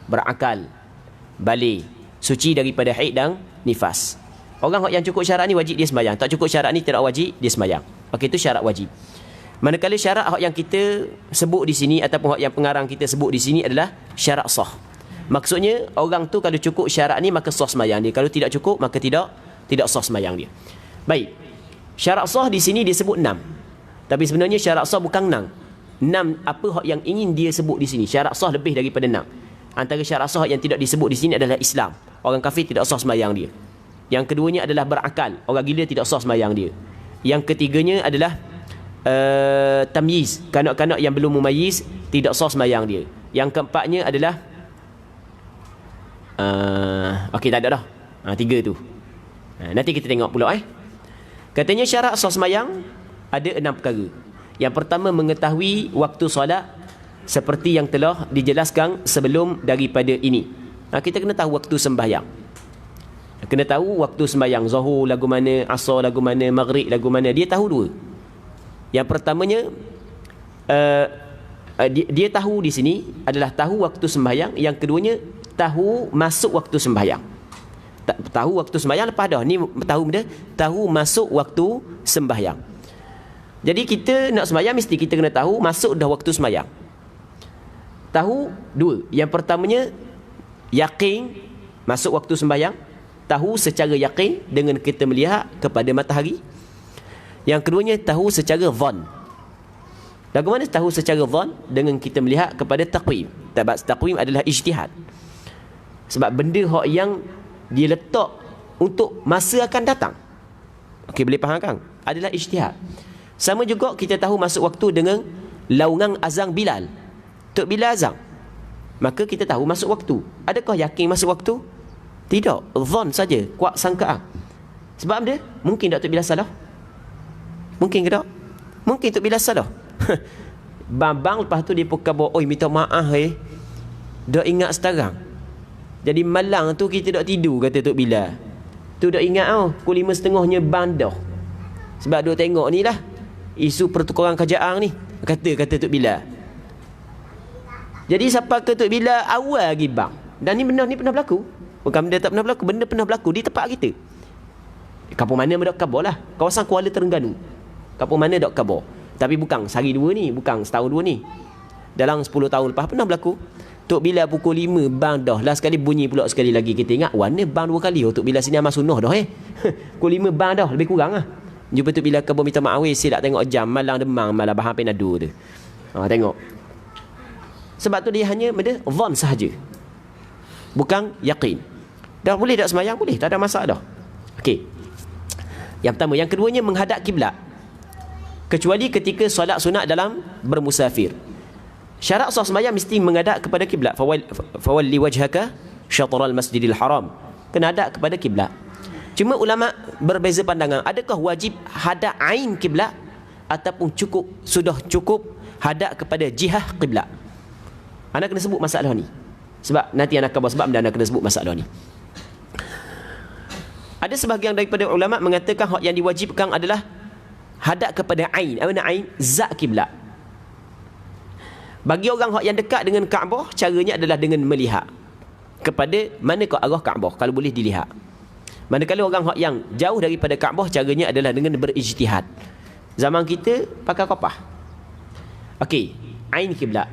berakal, balik, suci daripada haid dan nifas. Orang yang cukup syarat ni wajib dia sembahyang. Tak cukup syarat ni tidak wajib dia sembahyang. Okey, itu syarat wajib. Manakala syarat yang kita sebut di sini ataupun yang pengarang kita sebut di sini adalah syarat sah. Maksudnya orang tu kalau cukup syarat ni maka sah sembahyang dia. Kalau tidak cukup maka tidak sah sembahyang dia. Baik. Syarat sah di sini disebut 6. Tapi sebenarnya syarat sah bukan 6. 6 apa yang ingin dia sebut di sini. Syarat sah lebih daripada 6. Antara syarat sah yang tidak disebut di sini adalah Islam. Orang kafir tidak sah sembahyang dia. Yang keduanya adalah berakal. Orang gila tidak sah sembahyang dia. Yang ketiganya adalah tamyiz, kanak-kanak yang belum mumayyiz tidak sah sembahyang dia. Yang keempatnya adalah okey, tak ada dah. 3 tu. Nanti kita tengok pula Katanya syarat sah sembahyang ada 6 perkara. Yang pertama mengetahui waktu solat seperti yang telah dijelaskan sebelum daripada ini. Kita kena tahu waktu sembahyang. Kena tahu waktu sembahyang. Zuhur lagu mana, asar lagu mana, maghrib lagu mana. Dia tahu 2. Yang pertamanya dia tahu di sini adalah tahu waktu sembahyang. Yang keduanya tahu masuk waktu sembahyang. Tahu waktu sembahyang lepas dah. Ni tahu benda, tahu masuk waktu sembahyang. Jadi kita nak sembahyang mesti kita kena tahu masuk dah waktu sembahyang. Tahu 2. Yang pertamanya yakin masuk waktu sembahyang. Tahu secara yakin dengan kita melihat kepada matahari. Yang keduanya tahu secara zon. Bagaimana tahu secara zon? Dengan kita melihat kepada taqwim. Taqwim adalah ijtihad. Sebab benda yang dia letak untuk masa akan datang. Okey, boleh faham kan? Adalah ijtihad. Sama juga kita tahu masuk waktu dengan laungan azan Bilal. Tok Bilal azan. Maka kita tahu masuk waktu. Adakah yakin masuk waktu? Tidak. Zon saja. Kuat sangkaan. Sebab dia mungkin Tok Bilal salah. Mungkin ke tak? Mungkin Tok Bilal salah. Babang lepas tu dia pun khabar, oi minta maaf dah ingat sekarang. Jadi malang tu kita dak tidur kata Tok Bilal. Tu dak ingat pukul 5.30-nya bandah. Sebab duk tengok ni lah isu pertukaran kerajaan ni. Kata Tok Bilal. Jadi siapa ke Tok Bilal awal lagi bang. Dan ni benda ni pernah berlaku. Bukan benda tak pernah berlaku, benda pernah berlaku di tempat kita. Kampung mana dok Kabar lah, kawasan Kuala Terengganu. Kampung mana dok Kabar. Tapi bukan sehari dua ni, bukan setahun dua ni. Dalam 10 tahun lepas pernah berlaku. Tok Bila pukul 5 bang dah. Last sekali bunyi pula sekali lagi. Kita ingat warna bang 2 kali. Oh Tok Bila sini amal sunnah dah Pukul 5 bang dah, lebih kurang lah. Jumpa Tok Bila Kabar minta maaf, saya tak tengok jam, malang demang, malah bahan penado tu. Tengok. Sebab tu dia hanya benda zon sahaja, bukan yakin. Dah boleh tak semayang? Boleh, tak ada masalah dah. Okey. Yang pertama. Yang keduanya, menghadap kiblat, kecuali ketika solat sunat dalam bermusafir. Syarat sah semayang mesti menghadap kepada kiblat. Fawalli wajhaka syatral masjidil haram. Kena hadap kepada kiblat. Cuma ulama berbeza pandangan. Adakah wajib hadap ain kiblat ataupun sudah cukup hadap kepada jihah kiblat? Anda kena sebut masalah ni. Sebab nanti anda khabar sebab anda kena sebut masalah ni. Ada sebahagian daripada ulama mengatakan hak yang diwajibkan adalah hadap kepada ain. Apa makna ain? Zat kiblat. Bagi orang hak yang dekat dengan Kaabah, caranya adalah dengan melihat kepada mana ke arah Kaabah kalau boleh dilihat. Manakala orang hak yang jauh daripada Kaabah, caranya adalah dengan berijtihad. Zaman kita pakai kopah. Okey, ain kiblat.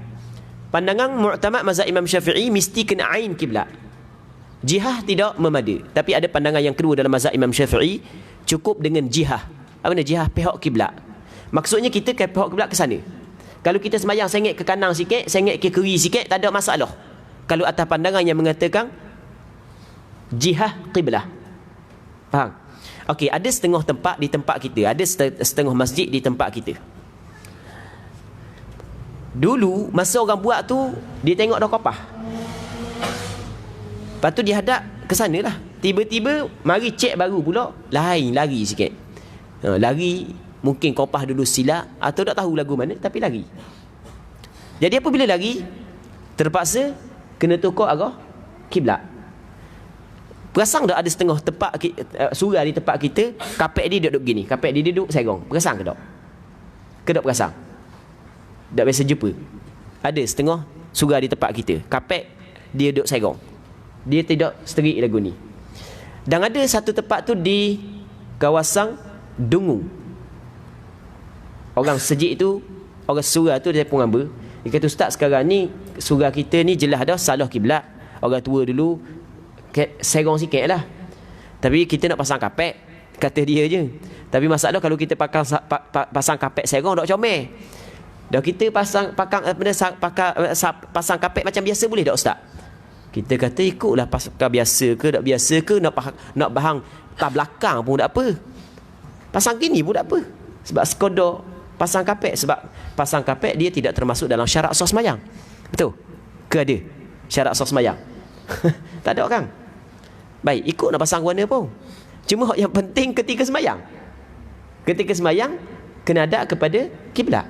Pandangan mu'tamad mazhab Imam Syafi'i mesti kena ain kiblat. Jihah tidak memada. Tapi ada pandangan yang kedua dalam mazhab Imam Syafi'i, cukup dengan jihah. Apa makna jihah? Pihak kiblat. Maksudnya kita ke pihak kiblat ke sana. Kalau kita semayang sengit ke kanan sikit, sengit ke kiri sikit, tak ada masalah. Kalau atas pandangan yang mengatakan jihah qiblah. Faham? Okey, ada setengah tempat di tempat kita, ada setengah masjid di tempat kita. Dulu masa orang buat tu, dia tengok dah kopah. Lepas tu dia hadap ke sana lah. Tiba-tiba mari cek baru pula, lain lari sikit. Lari mungkin kopah dulu silap atau tak tahu lagu mana, tapi lari. Jadi apabila lari, terpaksa kena tukar arah kiblat. Perasan tak ada setengah tempat surau di tempat kita, kapek dia duduk gini, kapek dia duduk serong. Perasan ke tak? Ke tak perasan? Tak biasa jumpa. Ada setengah surau di tempat kita, kapek dia duduk serong. Dia tidak seterik lagu ni. Dan ada satu tempat tu di kawasan Dungu. Orang sejik tu, orang surau tu dia pun ngamba. Dia kata, ustaz sekarang ni surau kita ni jelas dah salah kiblat. Orang tua dulu serong sikit lah. Tapi kita nak pasang kapek, kata dia je. Tapi masalah kalau kita pasang kapek serong tak comel. Dah kita pasang kapek macam biasa boleh tak ustaz? Kita kata ikutlah pasang biasa ke tak biasa ke, nak bahang tak belakang pun tak apa. Pasang gini pun tak apa. Sebab sekadar pasang kapek. Sebab pasang kapek dia tidak termasuk dalam syarat sah semayang. Betul? Ke ada syarat sah semayang? Tak ada kan? Baik, ikut nak pasang warna pun. Cuma yang penting ketika semayang. Ketika semayang kena hadap kepada kiblat.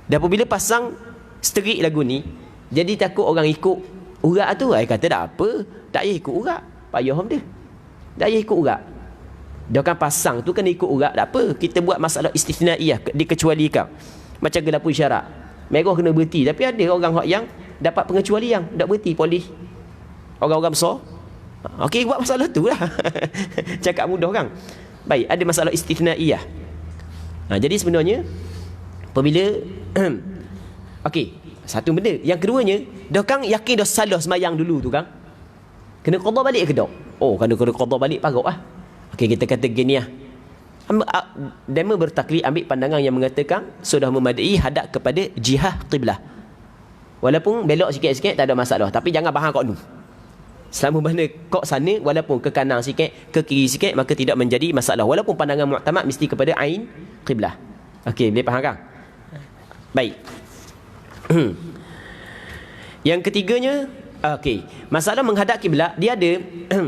Dan apabila pasang sterik lagu ni, jadi takut orang ikut urat tu. Saya kata tak apa, tak payah ikut urat. Payah dia. Tak payah ikut urat. Dia kan pasang tu kena ikut urat, tak apa. Kita buat masalah istisnaiyah, dikecualikan. Macam gelapun syarat. Merah kena berhenti. Tapi ada orang yang dapat pengecualian, tak berhenti polis. Orang-orang besar. Okey, buat masalah tu lah. Cakap mudah kan. Baik, ada masalah istisnaiyah. Jadi sebenarnya apabila okey, satu benda. Yang keduanya, dah kan yakin dah salah semayang dulu tu kan, kena qada balik ke tak? Oh, kena qada balik paruk lah. Okey, kita kata gini lah. Dema bertaklid ambil pandangan yang mengatakan sudah memadai hadap kepada jihah qiblah. Walaupun belok sikit-sikit tak ada masalah, tapi jangan bahang kat ni. Selama mana kok sana, walaupun ke kanan sikit, ke kiri sikit, maka tidak menjadi masalah. Walaupun pandangan mu'tamad mesti kepada ain qiblah. Okey, boleh faham kan? Baik. Yang ketiganya, okey, masalah menghadap kiblat, dia ada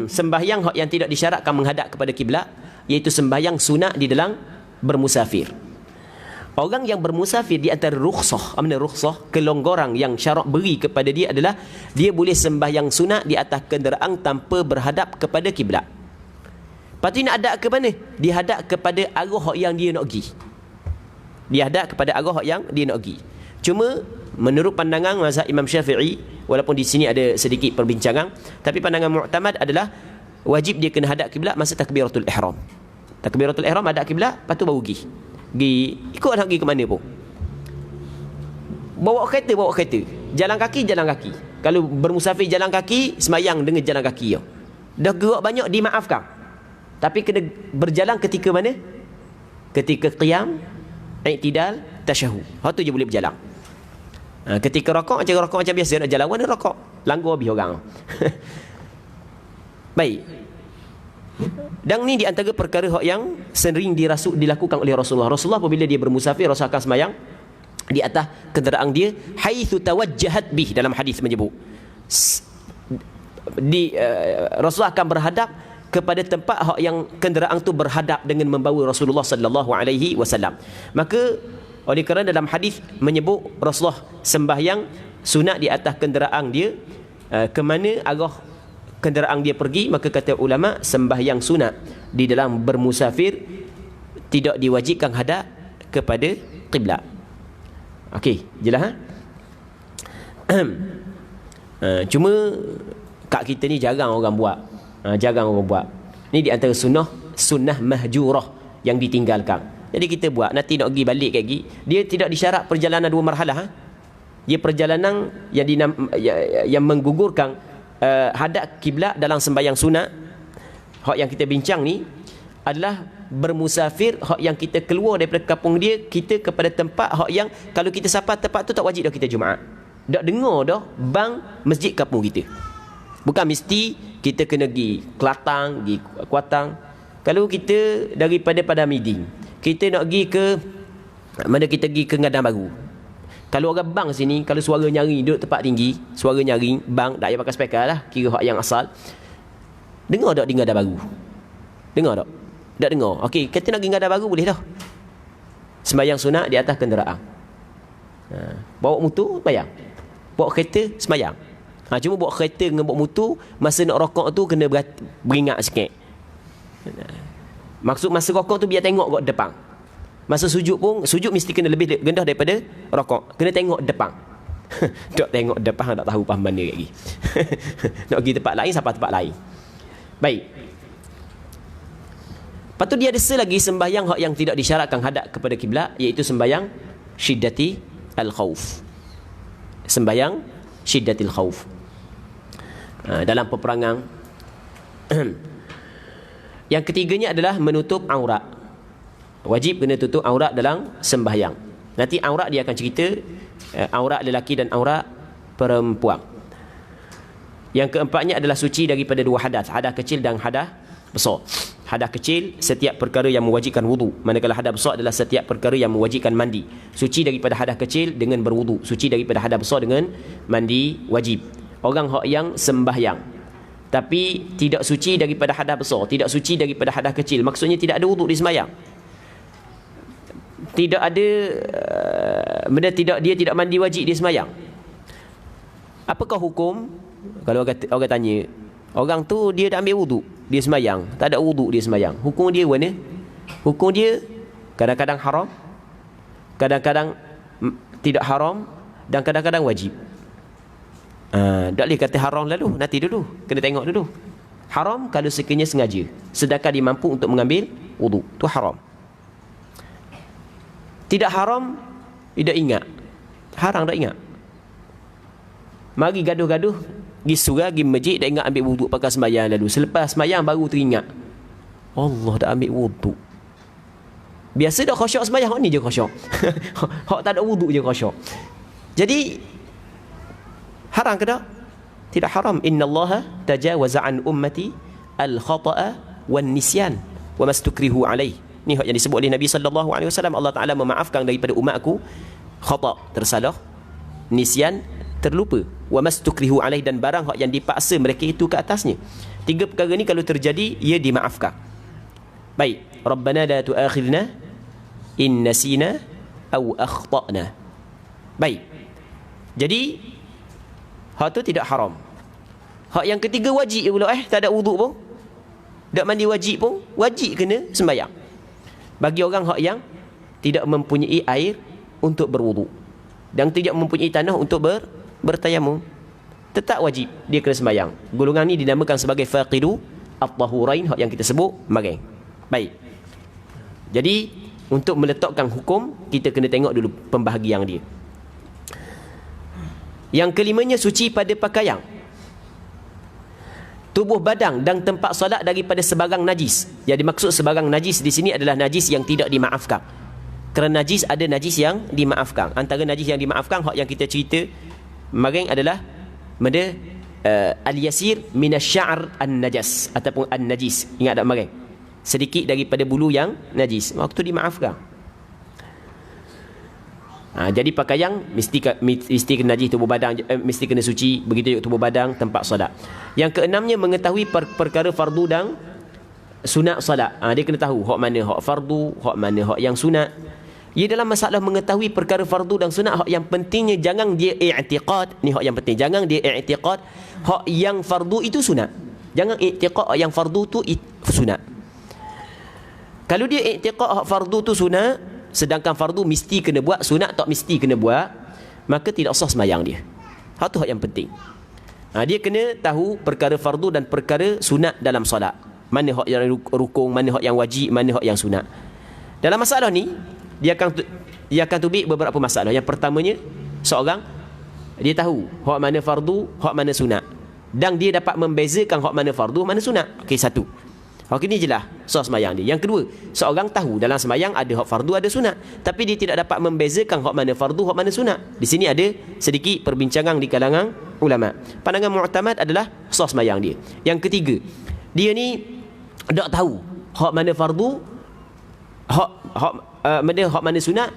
sembahyang yang tidak disyaratkan menghadap kepada kiblat, iaitu sembahyang sunat di dalam bermusafir. Orang yang bermusafir di antara rukhsah, amna rukhsah, kelonggaran yang syarak beri kepada dia adalah dia boleh sembahyang sunat di atas kenderaan tanpa berhadap kepada kiblat. Lepas tu nak hadap ke mana? Dia hadap kepada arah yang dia nak pergi. Dia hadap kepada arah yang dia nak pergi. Cuma menurut pandangan mazhab Imam Syafi'i, walaupun di sini ada sedikit perbincangan, tapi pandangan mu'tamad adalah wajib dia kena hadap kiblat masa takbiratul ihram. Takbiratul ihram hadap kiblat, lepas tu baru pergi ikut nak pergi ke mana pun. Bawa kereta, jalan kaki. Kalau bermusafir jalan kaki, semayang dengan jalan kaki. Dah gerak banyak, dimaafkan. Tapi kena berjalan ketika mana? Ketika qiyam, i'tidal, tasyahud. Hak tu je boleh berjalan. Ketika rokok macam biasa, nak jalan mana rokok, langgar habis orang. Baik. Dan ni di antara perkara yang sering dilakukan oleh Rasulullah. Rasulullah apabila dia bermusafir, Rasul akan semayang di atas kenderaan dia, haitsu tawajjahat bih, dalam hadis menyebut Rasulullah akan berhadap kepada tempat yang kenderaan tu berhadap dengan membawa Rasulullah sallallahu alaihi wasallam. Maka oleh kerana dalam hadis menyebut Rasulullah sembahyang sunat di atas kenderaan dia, ke mana arah kenderaan dia pergi, maka kata ulama sembahyang sunat di dalam bermusafir tidak diwajibkan hadap kepada qiblat. Okey, jelas cuma kat kita ni jarang orang buat. Ni di antara sunnah mahjurah yang ditinggalkan. Jadi kita buat, nanti nak pergi balik lagi, dia tidak disyarat perjalanan 2 marhalah. Dia perjalanan yang menggugurkan hadap kiblat dalam sembahyang sunat. Hak yang kita bincang ni adalah bermusafir, hak yang kita keluar daripada kampung dia, kita kepada tempat hak yang kalau kita sampai tempat tu tak wajib dah kita Jumaat. Dak dengar dah bang masjid kampung kita. Bukan mesti kita kena pergi Kelantan, pergi Kuatang. Kalau kita daripada Padamiding, kita nak pergi ke mana, kita pergi ke Ngadang Baru. Kalau orang bang sini, kalau suara nyaring duduk tempat tinggi, suara nyaring bang, tak payah pakai speaker lah, kira hak yang asal. Dengar tak di Ngadang Baru? Dengar tak? Tak dengar. Okey, kita nak pergi Ngadang Baru boleh dah. Sembayang sunat di atas kenderaan. Bawa motor sembayang. Bawa kereta sembayang. Cuma bawa kereta dengan bawa motor, masa nak rokok tu kena beringat sikit. Maksud masa rokok tu biar tengok kat depan. Masa sujud pun, sujud mesti kena lebih rendah daripada rokok. Kena tengok depan. Tak tengok depan, tak tahu paham mana lagi. Nak pergi tempat lain, sampai tempat lain. Baik. Lepas tu dia ada selagi sembahyang hak yang tidak disyaratkan hadap kepada kiblat, iaitu sembahyang syiddati al-khauf. Sembahyang syiddatil khauf. Dalam peperangan. Yang ketiganya adalah menutup aurat. Wajib kena tutup aurat dalam sembahyang. Nanti aurat dia akan cerita aurat lelaki dan aurat perempuan. Yang keempatnya adalah suci daripada 2 hadas, hadas kecil dan hadas besar. Hadas kecil setiap perkara yang mewajibkan wudu, manakala hadas besar adalah setiap perkara yang mewajibkan mandi. Suci daripada hadas kecil dengan berwudu, suci daripada hadas besar dengan mandi wajib. Orang yang sembahyang tapi tidak suci daripada hadas besar, tidak suci daripada hadas kecil, maksudnya tidak ada wuduk di sembahyang, tidak ada dia tidak mandi wajib di sembahyang. Apakah hukum kalau orang tanya, orang tu dia dah ambil wuduk dia sembahyang, tak ada wuduk dia sembahyang, hukum dia mana? Hukum dia kadang-kadang haram, kadang-kadang tidak haram, dan kadang-kadang wajib. Tak boleh kata haram lalu, nanti dulu kena tengok dulu. Haram kalau sekiranya sengaja, sedangkan dia mampu untuk mengambil wuduk, tu haram. Tidak haram, tidak ingat, haram tak ingat. Mari gaduh-gaduh pergi surau, pergi masjid, dah ingat ambil wuduk pakai sembahyang lalu. Selepas sembahyang baru teringat, Allah dah ambil wuduk. Biasa dah khusyuk sembahyang, hak ni je khusyuk. Hak tak ada wuduk je khusyuk. Jadi haram ke tak? Tidak haram. Innallaha tajawaza an ummati al-khata'a wan nisyan wa mastukrihu alaih. Ni hak yang disebut oleh Nabi sallallahu alaihi wasallam. Allah Taala memaafkan daripada umatku khata', tersalah, nisyan, terlupa, wa mastukrihu alaih, dan barang hak yang dipaksa mereka itu ke atasnya. 3 perkara ni kalau terjadi ia dimaafkan. Baik, Rabbana la tu'akhidna in nasina aw akhtana. Baik. Jadi hak tu tidak haram. Hak yang ketiga wajib pula, tak ada wuduk pun, tak mandi wajib pun, wajib kena sembahyang. Bagi orang hak yang tidak mempunyai air untuk berwuduk. dan tidak mempunyai tanah untuk bertayamum, tetap wajib dia kena sembahyang. Golongan ni dinamakan sebagai faqidu at-tahurain, yang kita sebut maring. Baik. Jadi untuk meletakkan hukum, kita kena tengok dulu pembahagian dia. Yang kelimanya, suci pada pakaian, tubuh badan dan tempat solat daripada sebarang najis. Yang dimaksud sebarang najis di sini adalah najis yang tidak dimaafkan. Kerana najis ada najis yang dimaafkan. Antara najis yang dimaafkan, hak yang kita cerita kemarin adalah al-yasir minasy-sya'r an-najas ataupun an-najis. Ingat tak kemarin? Sedikit daripada bulu yang najis, waktu dimaafkan. Jadi pakaian mesti kena najis, tubuh badan mesti kena suci, begitu juga tubuh badan, tempat solat. Yang keenamnya, mengetahui perkara fardu dan sunat solat. Dia kena tahu hak mana hak fardu, hak mana hak yang sunat. Ia dalam masalah mengetahui perkara fardu dan sunat, hak yang pentingnya jangan dia i'tiqad. Ni hak yang penting, jangan dia i'tiqad hak yang fardu itu sunat. Jangan i'tiqad hak yang fardu tu sunat. Kalau dia i'tiqad hak fardu tu sunat, sedangkan fardu mesti kena buat, sunat tak mesti kena buat, maka tidak sah sembahyang dia. Hak tu hak yang penting. Dia kena tahu perkara fardu dan perkara sunat dalam solat. Mana hak yang rukun, mana hak yang wajib, mana hak yang sunat. Dalam masalah ni, dia akan tubik beberapa masalah. Yang pertamanya, seorang dia tahu hak mana fardu, hak mana sunat, dan dia dapat membezakan hak mana fardu, mana sunat. Okey, satu. Okey, ni jelas sah sembahyang dia. Yang kedua, seorang tahu dalam sembahyang ada hak fardu, ada sunat, tapi dia tidak dapat membezakan hak mana fardu, hak mana sunat. Di sini ada sedikit perbincangan di kalangan ulama. Pandangan mu'tamad adalah sah sembahyang dia. Yang ketiga, dia ni tak tahu hak mana fardu, hak mana sunat,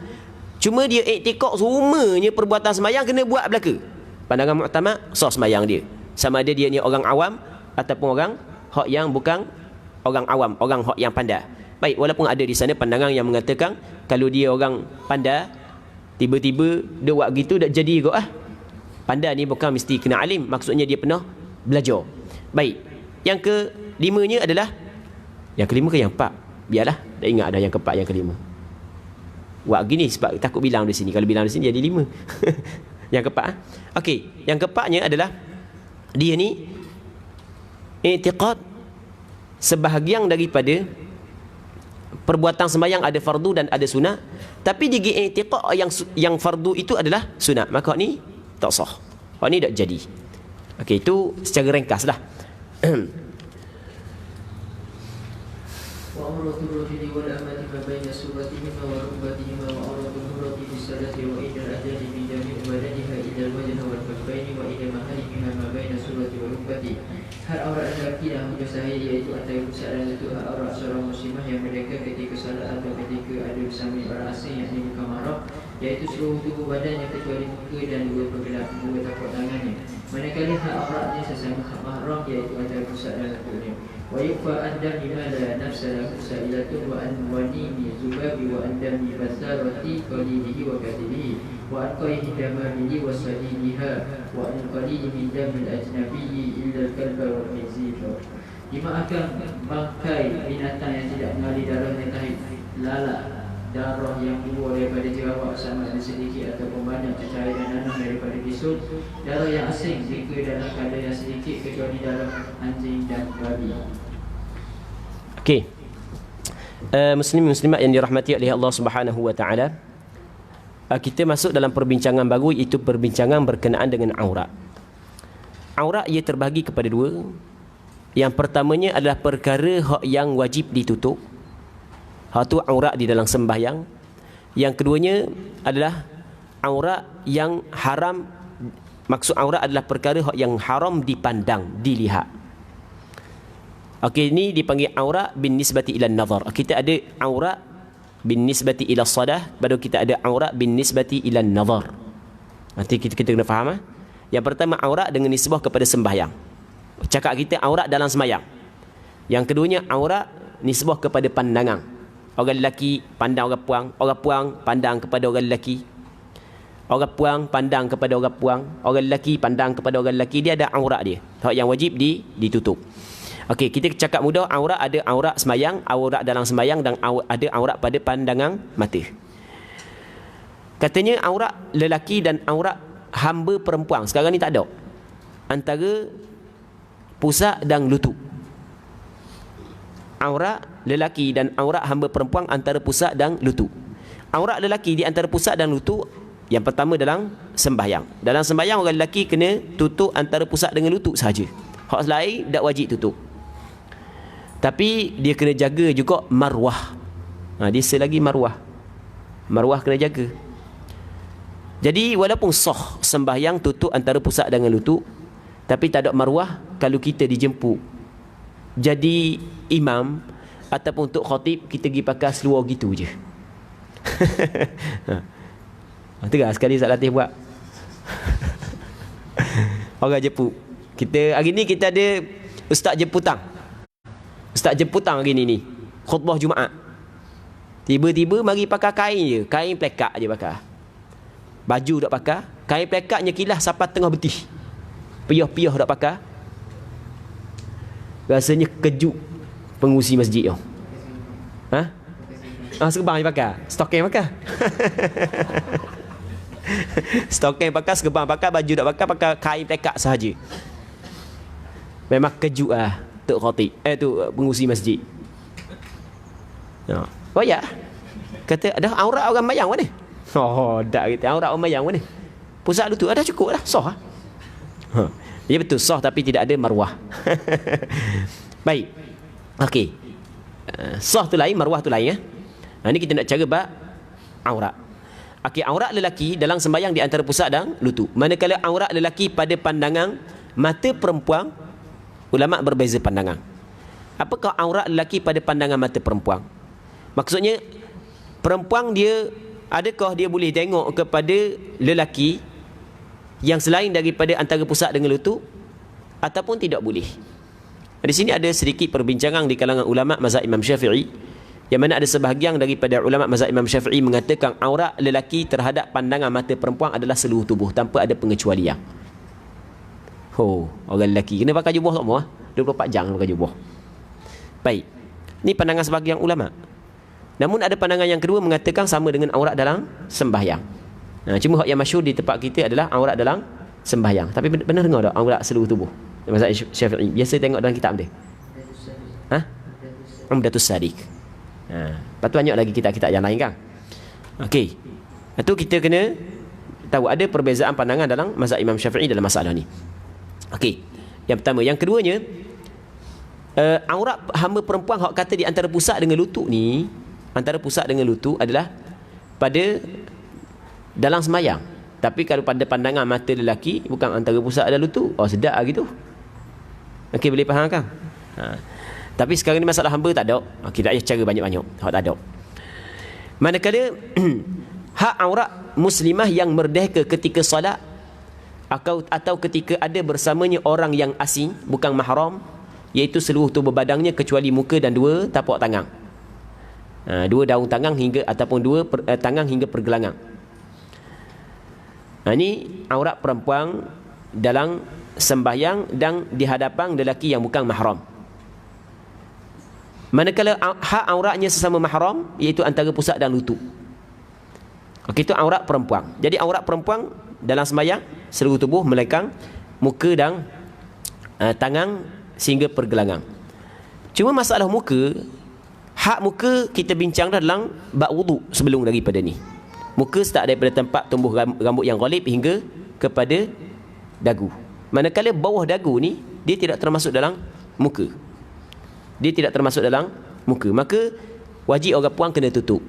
cuma dia iktikad semuanya perbuatan sembahyang kena buat belaka. Pandangan mu'tamad, sah sembahyang dia. Sama ada dia ni orang awam ataupun orang hak yang bukan orang awam, orang hak yang pandai. Baik, walaupun ada di sana pandangan yang mengatakan kalau dia orang pandai, tiba-tiba dia buat gitu dah jadi juga Pandai ni bukan mesti kena alim, maksudnya dia pernah belajar. Baik, yang kelimanya adalah, yang kelima ke yang keempat? Biarlah, tak ingat ada yang keempat, yang kelima. Buat gini sebab takut bilang di sini. Kalau bilang di sini jadi 5. Yang keempat. Okey, yang keempatnya adalah dia ni i'tiqad sebahagian daripada perbuatan sembahyang ada fardu dan ada sunat, tapi dia i'tiqad yang fardu itu adalah sunat, maka ni tak sah. Hak ni tak jadi. Okey, itu secara ringkaslah. وعورة الرجل والأمة ما بين سرتهما وركبتهما وعورة المرأة في الصلاة وإلى الأجل من جميع بدنها إلى الوجه والكفين وإلى محلهما ما بين السرة والركبة. Hak aurat lelaki dan hujah sahih, iaitu antara pusat dan letup hak aurat seorang muslimah yang mereka ketika salat atau ketika ada bersama orang asing yang bukan mahram, iaitu seluruh tubuh badannya kecuali muka dan dua tapak tangannya. Manakala hak auratnya sesama hak mahram, iaitu antara pusat dan letupnya. Wa yufa andam bima la nafsa lahu sa'ilatun wa anwani zubabi wa andami basarati qalidihi wa katibihi wa anqaihi damabihi wa sadidiha wa anqalihi min damil ajnabiyyi illa al-kalba wa al-khizir. Dimaafkan bangkai binatang yang tidak mengalir darahnya, tahi lalat, darah yang keluar daripada jerawat sama ada sedikit ataupun banyak, cecair dan nanah daripada bisul, darah yang asing jika dalam kadar yang sedikit kecuali darah anjing dan babi. Okey. Muslimin muslimat yang dirahmati oleh Allah Subhanahu wa taala, kita masuk dalam perbincangan baru, iaitu perbincangan berkenaan dengan aurat. Aurat ia terbahagi kepada dua. Yang pertamanya adalah perkara hak yang wajib ditutup. Hak tu aurat di dalam sembahyang. Yang keduanya adalah aurat yang haram. Maksud aurat adalah perkara hak yang haram dipandang, dilihat. Okey, ini dipanggil aurat bin nisbati ila nazar. Kita ada aurat bin nisbati ila sadah, baru kita ada aurat bin nisbati ila nazar. Nanti kita kena faham. Yang pertama aurat dengan nisbah kepada sembahyang. Cakap kita aurat dalam sembahyang. Yang keduanya aurat nisbah kepada pandangan. Orang lelaki pandang orang puang pandang kepada orang lelaki. Orang puang pandang kepada orang puang, orang lelaki pandang kepada orang lelaki. Dia ada aurat dia. Hak yang wajib ditutup. Okey, kita cakap mudah, aurat ada aurat sembahyang, aurat dalam sembahyang, dan ada aurat pada pandangan mata. Katanya aurat lelaki dan aurat hamba perempuan sekarang ni tak ada. Antara pusat dan lutut. Aurat lelaki dan aurat hamba perempuan antara pusat dan lutut. Aurat lelaki di antara pusat dan lutut, yang pertama dalam sembahyang. Dalam sembahyang orang lelaki kena tutup antara pusat dengan lutut saja. Hak lain tak wajib tutup. Tapi dia kena jaga juga marwah. Dia selagi marwah. Marwah kena jaga. Jadi walaupun sah sembahyang tutup antara pusat dengan lutut, tapi tak ada marwah, kalau kita dijemput jadi imam ataupun untuk khatib, kita pergi pakai seluar gitu je. Tengah sekali Ustaz Latif buat. Orang jemput. Kita hari ni kita ada ustaz jemputan. Ustaz jemputan hari ni khutbah Jumaat. Tiba-tiba mari pakai kain je, kain plekak je pakai. Baju tak pakai, kain plekaknya kilah sampai tengah betih. Piyah-piyah tak pakai. Rasanya kejut pengurusi masjid tu. Serban je pakai, stokeng pakai. Stokeng pakai, serban pakai, baju tak pakai kain plekak sahaja. Memang kejut lah Tok Khatib, tu pengurusi masjid. Oh ya, kata ada aurat orang mayang mana? Tak kata aurat orang mayang mana? Pusat lutut ada cukup lah, sah. Ya betul sah, tapi tidak ada marwah. Baik. Okey. Sah tu lain, marwah tu lain ya. Ini kita nak cara bab aurat. Okey, aurat lelaki dalam sembahyang di antara pusat dan lutut. Manakala aurat lelaki pada pandangan mata perempuan, ulama berbeza pandangan. Apakah aurat lelaki pada pandangan mata perempuan? Maksudnya perempuan dia, adakah dia boleh tengok kepada lelaki yang selain daripada antara pusat dengan lutut ataupun tidak boleh? Di sini ada sedikit perbincangan di kalangan ulama mazhab Imam Syafi'i, yang mana ada sebahagian daripada ulama mazhab Imam Syafi'i mengatakan aurat lelaki terhadap pandangan mata perempuan adalah seluruh tubuh tanpa ada pengecualian. Orang lelaki kena pakai jubah semua, 24 jam pakai jubah. Baik. Ini pandangan sebahagian ulama. Namun ada pandangan yang kedua mengatakan sama dengan aurat dalam sembahyang. Cuma hak yang masyhur di tempat kita adalah aurat dalam sembahyang. Tapi benar dengar tak aurat seluruh tubuh? Mazhab Syafi'i biasa tengok dalam kitab dia. Umdatus Sadiq. Lepas tu banyak lagi kitab-kitab yang lain kan. Okey. Itu kita kena tahu ada perbezaan pandangan dalam mazhab Imam Syafi'i dalam masalah ni. Okey. Yang pertama, yang keduanya, aurat hamba perempuan hak kata di antara pusat dengan lutut ni, antara pusat dengan lutut adalah pada dalam sembahyang. Tapi kalau pada pandangan mata lelaki, bukan antara pusat dan lutut. Sedap lah gitu. Okey, boleh faham kan? Tapi sekarang ni masalah hamba tak ada. Okey, tak payah cara banyak-banyak. Hak tak ada. Manakala hak aurat muslimah yang merdeka ketika solat atau ketika ada bersamanya orang yang asing, bukan mahram, iaitu seluruh tubuh badannya kecuali muka dan dua tapak tangan. Dua daun tangan hingga ataupun dua tangan hingga pergelangan. Ini aurat perempuan dalam sembahyang dan di hadapan lelaki yang bukan mahram. Manakala hak auratnya sesama mahram, iaitu antara pusat dan lutut. Okey, itu aurat perempuan. Jadi aurat perempuan dalam sembahyang seluruh tubuh melainkan muka dan tangan sehingga pergelangan. Cuma masalah muka, hak muka kita bincang dalam bab wuduk sebelum daripada ni. Muka start daripada tempat tumbuh rambut yang ghalib hingga kepada dagu. Manakala bawah dagu ni dia tidak termasuk dalam muka. Dia tidak termasuk dalam muka. Maka wajib orang puan kena tutup.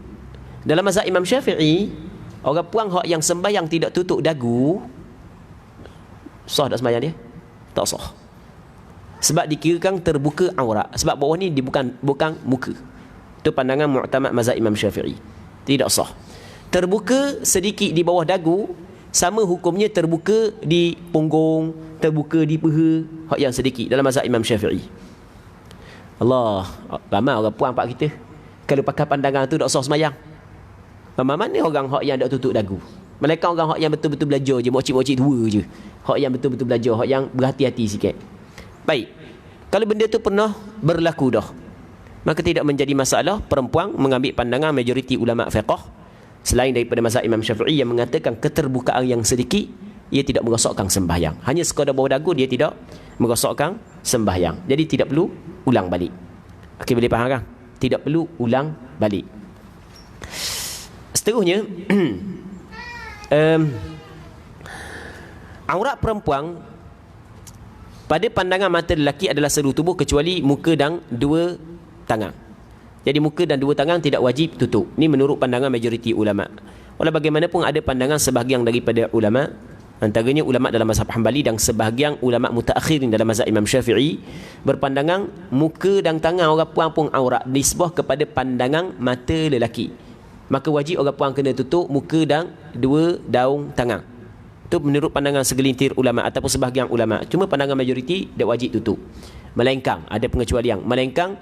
Dalam mazhab Imam Syafi'i, orang puan hak yang sembahyang tidak tutup dagu, sah tak sembahyang dia? Tak sah. Sebab dikirakan terbuka aurat. Sebab bawah ni dia bukan muka. Itu pandangan mu'tamad mazhab Imam Syafi'i. Tidak sah. Terbuka sedikit di bawah dagu sama hukumnya terbuka di punggung, terbuka di peha, hak yang sedikit dalam mazhab Imam Syafi'i. Allah, ramai orang puan pak kita kalau pakai pandangan tu tak sah sembahyang. Mana orang hak yang tak tutup dagu? Mereka orang hak yang betul-betul belajar je, mokcik-mokcik tua je. Hak yang betul-betul belajar, hak yang berhati-hati sikit. Baik. Kalau benda tu pernah berlaku dah, maka tidak menjadi masalah perempuan mengambil pandangan majoriti ulama fiqh Selain daripada mazhab Imam Syafi'i yang mengatakan keterbukaan yang sedikit ia tidak merosakkan sembahyang. Hanya sekadar bau dagu dia tidak merosakkan sembahyang. Jadi tidak perlu ulang balik. Okey, boleh faham kan? Tidak perlu ulang balik. Seterusnya aurat perempuan pada pandangan mata lelaki adalah seluruh tubuh kecuali muka dan dua tangan. Jadi muka dan dua tangan tidak wajib tutup. Ini menurut pandangan majoriti ulama. Walau bagaimanapun ada pandangan sebahagian daripada ulama, antaranya ulama dalam mazhab Hanbali dan sebahagian ulama mutaakhirin dalam mazhab Imam Syafi'i berpandangan muka dan tangan orang puan pun aurat nisbah kepada pandangan mata lelaki. Maka wajib orang puan kena tutup muka dan dua daun tangan. Itu menurut pandangan segelintir ulama ataupun sebahagian ulama. Cuma pandangan majoriti tak wajib tutup. Melainkan ada pengecualian. Melainkan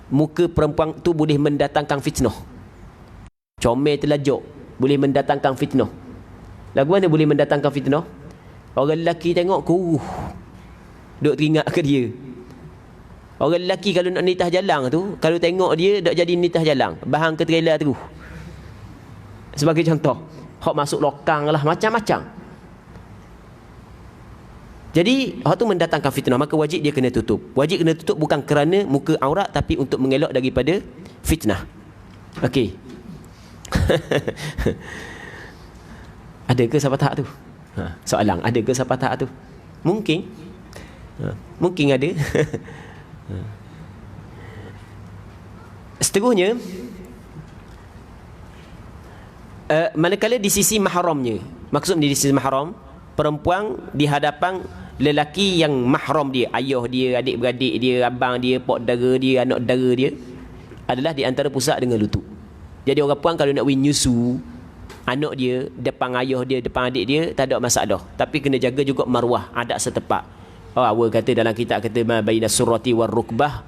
muka perempuan tu boleh mendatangkan fitnah. Comel terlajak boleh mendatangkan fitnah. Lagu mana boleh mendatangkan fitnah? Orang lelaki tengok kuruh, duk teringat ke dia. Orang lelaki kalau nak nitah jalan tu, kalau tengok dia duk jadi nitah jalan, bahang ke trailer terus. Sebagai contoh, hok masuk lokang lah, macam-macam. Jadi hak tu mendatangkan fitnah, maka wajib dia kena tutup. Wajib kena tutup bukan kerana muka aurat, tapi untuk mengelak daripada fitnah. Okey. Ada ke siapa tak tu? Soalan, ada ke siapa tak tu? Mungkin. Mungkin ada. Seterusnya, manakala di sisi mahramnya, maksud di sisi mahram, perempuan di hadapan lelaki yang mahram dia, ayah dia, adik-beradik dia, abang dia, pak dara dia, anak dara dia, adalah di antara pusat dengan lutut. Jadi orang puan kalau nak nyusu anak dia depan ayah dia, depan adik dia, tak ada masalah. Tapi kena jaga juga marwah, adab setepak. Oh, awal kata dalam kitab kata ma baina surati war rukbah.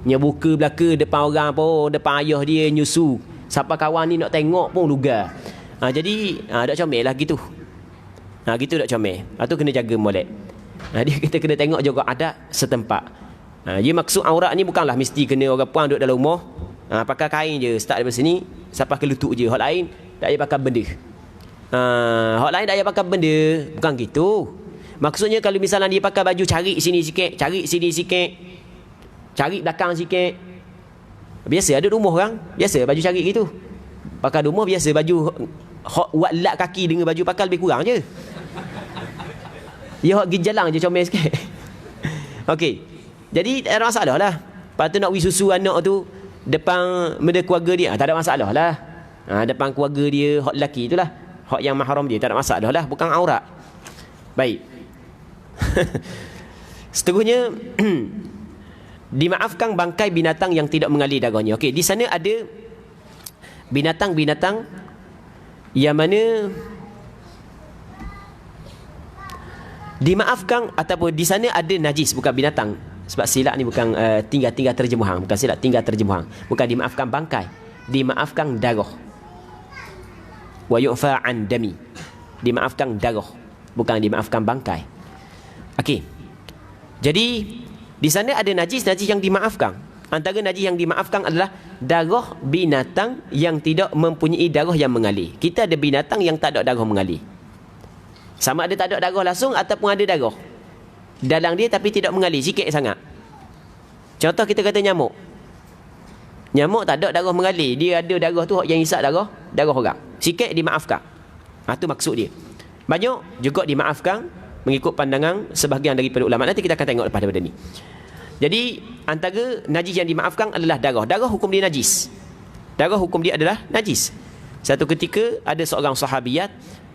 Nyebuka belaka depan orang pun, depan ayah dia nyusu. Siapa kawan ni nak tengok pun lugar. Jadi tak comel lah gitu. Gitu tak comel. Tu kena jaga molek. Dia kata kena tengok juga adab setempat. Dia maksud aurat ni bukanlah mesti kena orang puan duduk dalam rumah. Pakai kain je, start dari sini sampai ke lutut je. Hak lain tak payah pakai benda. Hak lain tak payah pakai benda. Bukan gitu. Maksudnya kalau misalnya dia pakai baju cari sini sikit, cari sini sikit, cari belakang sikit. Biasa ada rumah orang, biasa baju cari gitu. Pakai rumah biasa baju buat lap kaki dengan baju pakai lebih kurang je. Dia hak pergi jalan je comel sikit. Okey. Jadi tak ada masalah lah. Lepas tu nak susu anak tu depan benda keluarga dia, tak ada masalah lah. Depan keluarga dia, hak lelaki itulah, hak yang mahram dia, tak ada masalah lah, bukan aurat. Baik. Seterusnya dimaafkan bangkai binatang yang tidak mengalir darahnya. Okey, di sana ada binatang-binatang yang mana dimaafkan, ataupun di sana ada najis, bukan binatang. Sebab silap ni bukan tinggal terjemahan, bukan silap tinggal terjemahan. Bukan dimaafkan bangkai, dimaafkan darah. Wa yu'fa an dami. Dimaafkan darah, bukan dimaafkan bangkai. Okey. Jadi di sana ada najis yang dimaafkan. Antara najis yang dimaafkan adalah darah binatang yang tidak mempunyai darah yang mengalir. Kita ada binatang yang tak ada darah mengalir. Sama ada tak ada darah langsung ataupun ada darah dalam dia tapi tidak mengalir, sikit sangat. Contoh kita kata nyamuk. Nyamuk tak ada darah mengalir, dia ada darah tu yang hisap darah orang. Sikit dimaafkan. Tu maksud dia. Banyak juga dimaafkan mengikut pandangan sebahagian daripada ulama. Nanti kita akan tengok lepas daripada ni. Jadi antara najis yang dimaafkan adalah darah. Darah hukum dia najis. Darah hukum dia adalah najis. Satu ketika ada seorang sahabiat,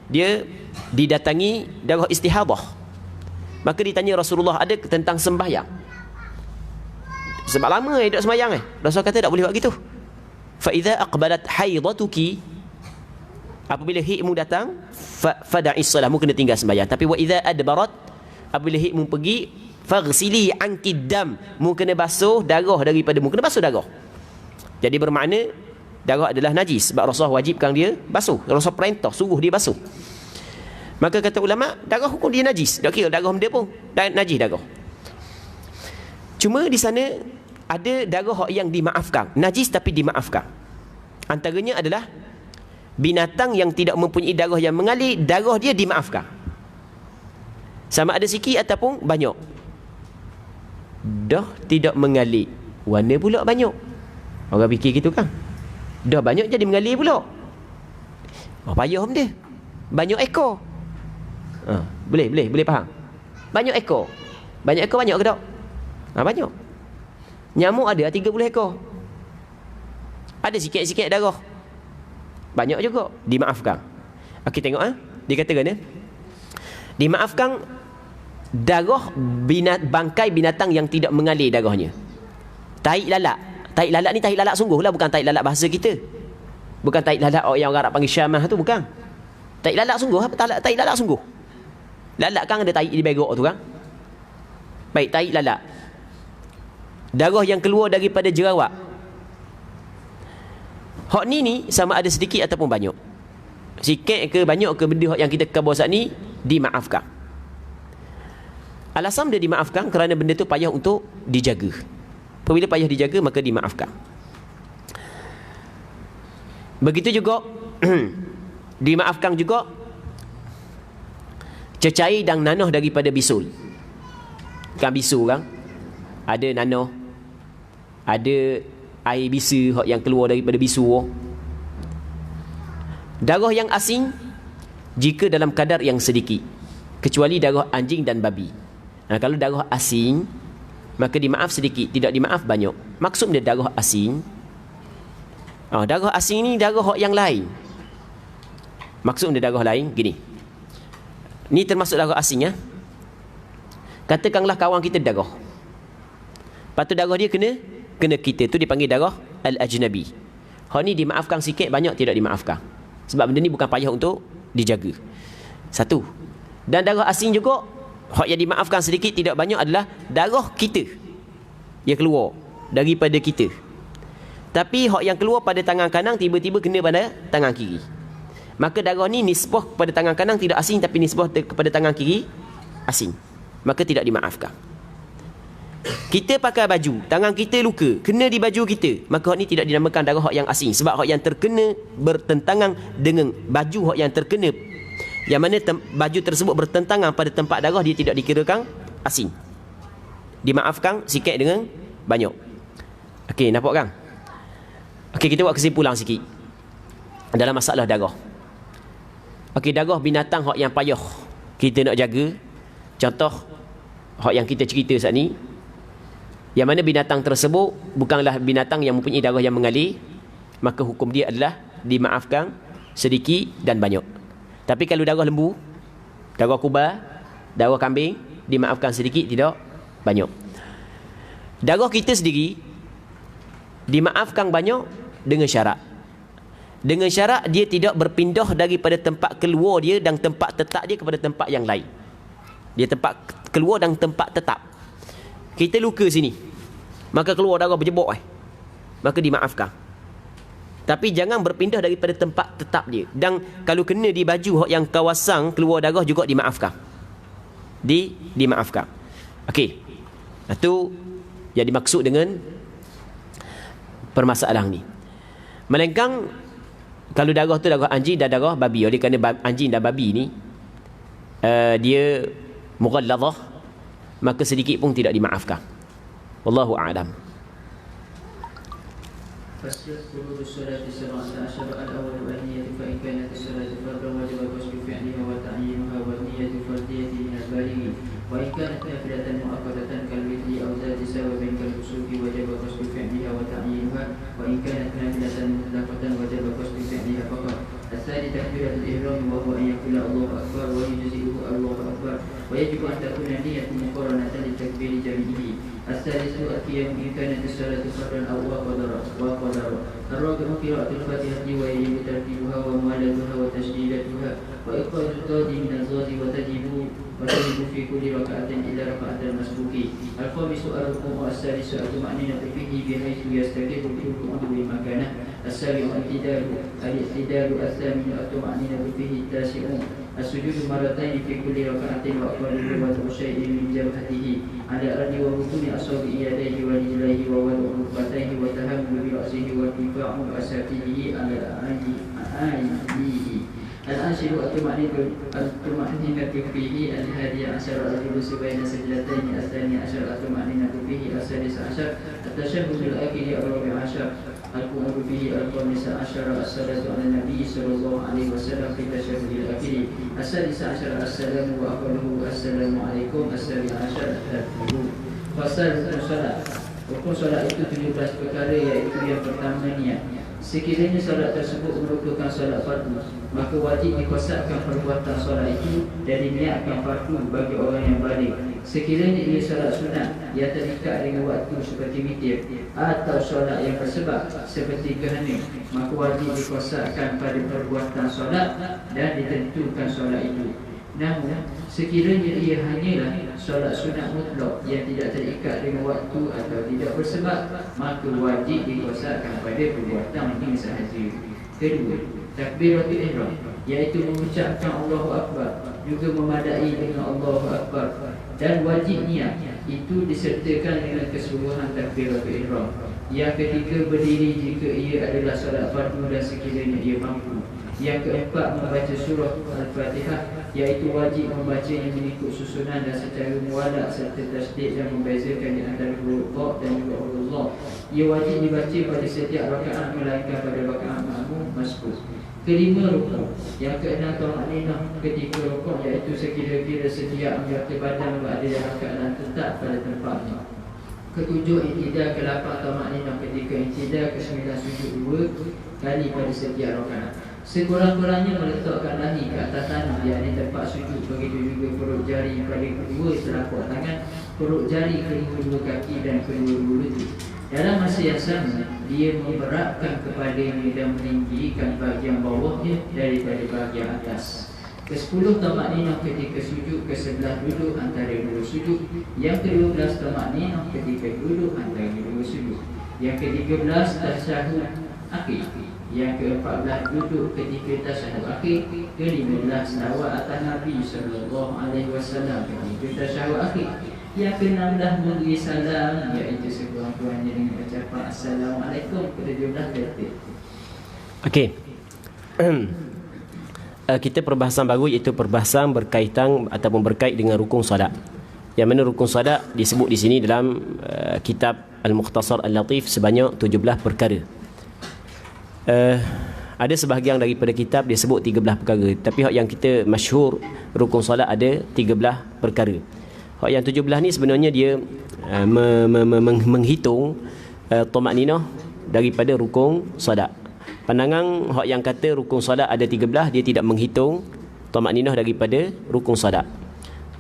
dia didatangi darah istihadah. Maka ditanya Rasulullah, ada tentang sembahyang. Sebab lama duduk sembahyang Rasul kata tak boleh buat gitu. Fa idza aqbalat haidatuki, apabila haidmu datang, fada'is salatmu, kena tinggal sembahyang. Tapi wa idza adbarat, apabila haidmu pergi, faghsili anki dam, mu kena basuh darah daripadamu, kena basuh darah. Jadi bermakna darah adalah najis sebab Rasul wajibkan dia basuh. Rasul perintah suruh dia basuh. Maka kata ulama, darah hukum dia najis. Tak kira darah benda pun najis darah. Cuma di sana ada darah yang dimaafkan, najis tapi dimaafkan. Antaranya adalah binatang yang tidak mempunyai darah yang mengalir, darah dia dimaafkan. Sama ada sikit ataupun banyak. Dah tidak mengalir, warna pula banyak. Orang fikir gitu kan. Dah banyak jadi mengalir pula. Payah dia. Banyak ekor. Boleh faham. Banyak ekor. Banyak ekor banyak ke tak? Banyak. Nyamuk ada 30 ekor. Ada sikit-sikit darah. Banyak juga. Dimaafkan. Okey, tengok dia katakan dimaafkan darah bangkai binatang yang tidak mengalir darahnya. Tahi lalat. Tahi lalat ni tahi lalat sungguh lah, bukan tahi lalat bahasa kita. Bukan tahi lalat yang orang Arab panggil syamah tu, bukan. Tahi lalat sungguh. Tahi lalat sungguh. Lalat kan ada tahi di begok tu kan. Baik, tahi lalat. Darah yang keluar daripada jerawat. Hak ni sama ada sedikit ataupun banyak. Sikit ke banyak ke benda yang kita kebal saat ni dimaafkan. Alasan dia dimaafkan kerana benda tu payah untuk dijaga. Apabila payah dijaga maka dimaafkan. Begitu juga dimaafkan juga cecair dan nanah daripada bisul. Kan bisu kan? Ada nanah, ada air bisa yang keluar daripada bisu. Darah yang asing jika dalam kadar yang sedikit, kecuali darah anjing dan babi. Kalau darah asing maka dimaaf sedikit, tidak dimaaf banyak. Maksud dia darah asing, darah asing ni darah yang lain. Maksud dia darah lain gini. Ni termasuk darah asing ya. Katakanlah kawan kita darah. Lepas tu darah dia kena kita, tu dipanggil darah al-ajnabi. Hal ni dimaafkan sikit, banyak tidak dimaafkan. Sebab benda ni bukan payah untuk dijaga. Satu. Dan darah asing juga, hak yang dimaafkan sedikit tidak banyak adalah darah kita yang keluar daripada kita. Tapi hak yang keluar pada tangan kanan tiba-tiba kena pada tangan kiri. Maka darah ni nisbah kepada tangan kanan tidak asing, tapi nisbah kepada tangan kiri asing. Maka tidak dimaafkan. Kita pakai baju, tangan kita luka, kena di baju kita, maka hak ni tidak dinamakan darah hak yang asing. Sebab hak yang terkena bertentangan dengan baju hak yang terkena, yang mana baju tersebut bertentangan pada tempat darah, dia tidak dikirakan asing. Dimaafkan sikit dengan banyak. Okey, nampak kan? Okey, kita buat kesimpulan sikit dalam masalah darah. Okey, darah binatang hak yang payah kita nak jaga. Contoh hak yang kita cerita saat ni, yang mana binatang tersebut bukanlah binatang yang mempunyai darah yang mengalir, maka hukum dia adalah dimaafkan sedikit dan banyak. Tapi kalau darah lembu, darah kuba, darah kambing, dimaafkan sedikit, tidak banyak. Darah kita sendiri dimaafkan banyak dengan syarat. Dengan syarat dia tidak berpindah daripada tempat keluar dia dan tempat tetap dia kepada tempat yang lain. Dia tempat keluar dan tempat tetap. Kita luka sini, maka keluar darah berjebok, maka dimaafkan. Tapi jangan berpindah daripada tempat tetap dia. Dan kalau kena di baju yang kawasan keluar darah juga dimaafkan. Dimaafkan. Okey. Itu yang dimaksud dengan permasalahan ni. Melainkan kalau darah tu darah anjing dan darah babi, oleh kerana anjing dan babi ni dia mughalladhah, maka sedikit pun tidak dimaafkan. Wallahu a'lam. فصل فروض الصلاة 17 الأول النية فإن كانت الصلاة فرضا وجب غسل فعلها وتعيينها والنية فردية من البالغ وإن كانت نافلة مؤقتة كالوتر أو ذات سبب كالكسوف وجب غسل فعلها وتعيينها وإن كانت نافلة مطلقة وجب غسل فعلها فقط. الثاني تكبيرة الإحرام وهو أن يقول الله أكبر ويجزئه الله أكبر ويجب أن تكون النية مقارنة للتكبير جميعه. الثالث القيام إن كانت الصلاة فرضا أو وقدرا. الرابع قراءة الفاتحة ويجب ترتيبها وموالاتها وتشديداتها وإخراج القاضي من الزاد وتجب في كل ركعة إلا ركعة المسبوق. الخامس الركوع. السادس الطمأنينة فيه بحيث يستقر الركوع بمكانه. السابع الاعتدال الثامن الطمأنينة فيه التاسع السجود مرتين في كل ركعة وأقل وضع شيء من جبهته على الأرض وركون أصابع يديه ورجليه ووضع ركبتيه وتهمل برأسه وارتفاع أسافله على أعينيه. العاشر الطمأنينة فيه الحادي عشر الجلوس بين سجدتين الثاني عشر الطمأنينة فيه السادس عشر التشهد الآخر الرابع عشر القعود فيه الخامس عشر الصلاة على النبي صلى الله عليه وسلم في التشهد الآخر السادس عشر السلام وأقله السلام عليكم السابع عشر التكبير. Fasal rukun solat. Rukun solat itu 17 perkara, iaitu yang pertamanya, sekiranya solat tersebut merupakan solat fardu, maka wajib dikuasaikan perbuatan solat itu dan diniatkan fardu bagi orang yang balik. Sekiranya ia solat sunat yang terikat dengan waktu seperti witir atau solat yang bersebab seperti gerhana, maka wajib dikuasaikan pada perbuatan solat dan ditentukan solat itu. Namun sekiranya ia hanyalah solat sunat mutlak yang tidak terikat dengan waktu atau tidak bersebab, maka wajib dikuasaikan pada perbuatan ini sahaja. Kedua, takbiratul ihram, iaitu mengucapkan Allahu Akbar, juga memadai dengan Allahu Akbar, dan wajib niat itu disertakan dengan keseluruhan takbiratul ihram. Yang ketiga, berdiri jika ia adalah solat fardu dan sekiranya ia mampu. Yang keempat, membaca surah Al-Fatihah, iaitu wajib membacanya mengikut susunan dan secara muwalat serta tasdid dan membezakan di antara huruf Qa dan juga huruf Dha. Ia wajib dibaca pada setiap rakaat melainkan pada rakaat makmum masbuk. Kelima, rukuk. Yang keenam, tamakninah ketika rukuk, iaitu sekira-kira sedia mengerti badan berada dalam keadaan tetap pada tempatnya. Ketujuh, i'tidal. Ke-8, tamakninah ketika i'tidal. Ke-9, sujud 2 kali pada setiap rakaat. Sekurang-kurangnya meletakkan dahi ke atas tanah, yakni tempat sujud. Begitu juga perut jari pada kedua telapak tangan, perut jari kedua-dua kaki dan kedua-dua lutut. Dalam masa yang sama, dia memberatkan kepadanya dan meninggikan bahagian bawahnya daripada bahagian atas. Ke-10, tamakninah ketika sujud. Ke-11, duduk antara dua sujud. Yang ke-12, tamakninah ketika duduk antara dua sujud. Yang ke-13, tasyahud akhir. Yang ke-14, duduk ketika tasyahud akhir. Ke-15, selawat atas Nabi sallallahu alaihi wasallam ketika tasyahud akhir. Yang ke-16, memberi salam, iaitu sekurang-kurangnya dengan ucapan Assalamualaikum. Ke-17, detik. Okey. Kita perbahasan baru, iaitu perbahasan berkaitan ataupun berkait dengan rukun solat. Yang mana rukun solat disebut di sini dalam kitab Al-Mukhtasar Al-Latif sebanyak 17 perkara. Ada sebahagian daripada kitab dia sebut 13 perkara, tapi hak yang kita masyhur rukun solat ada 13 perkara. Hak yang 17 ni sebenarnya dia menghitung tamakninah daripada rukun solat. Pandangan hak yang kata rukun solat ada 13, dia tidak menghitung tamakninah daripada rukun solat.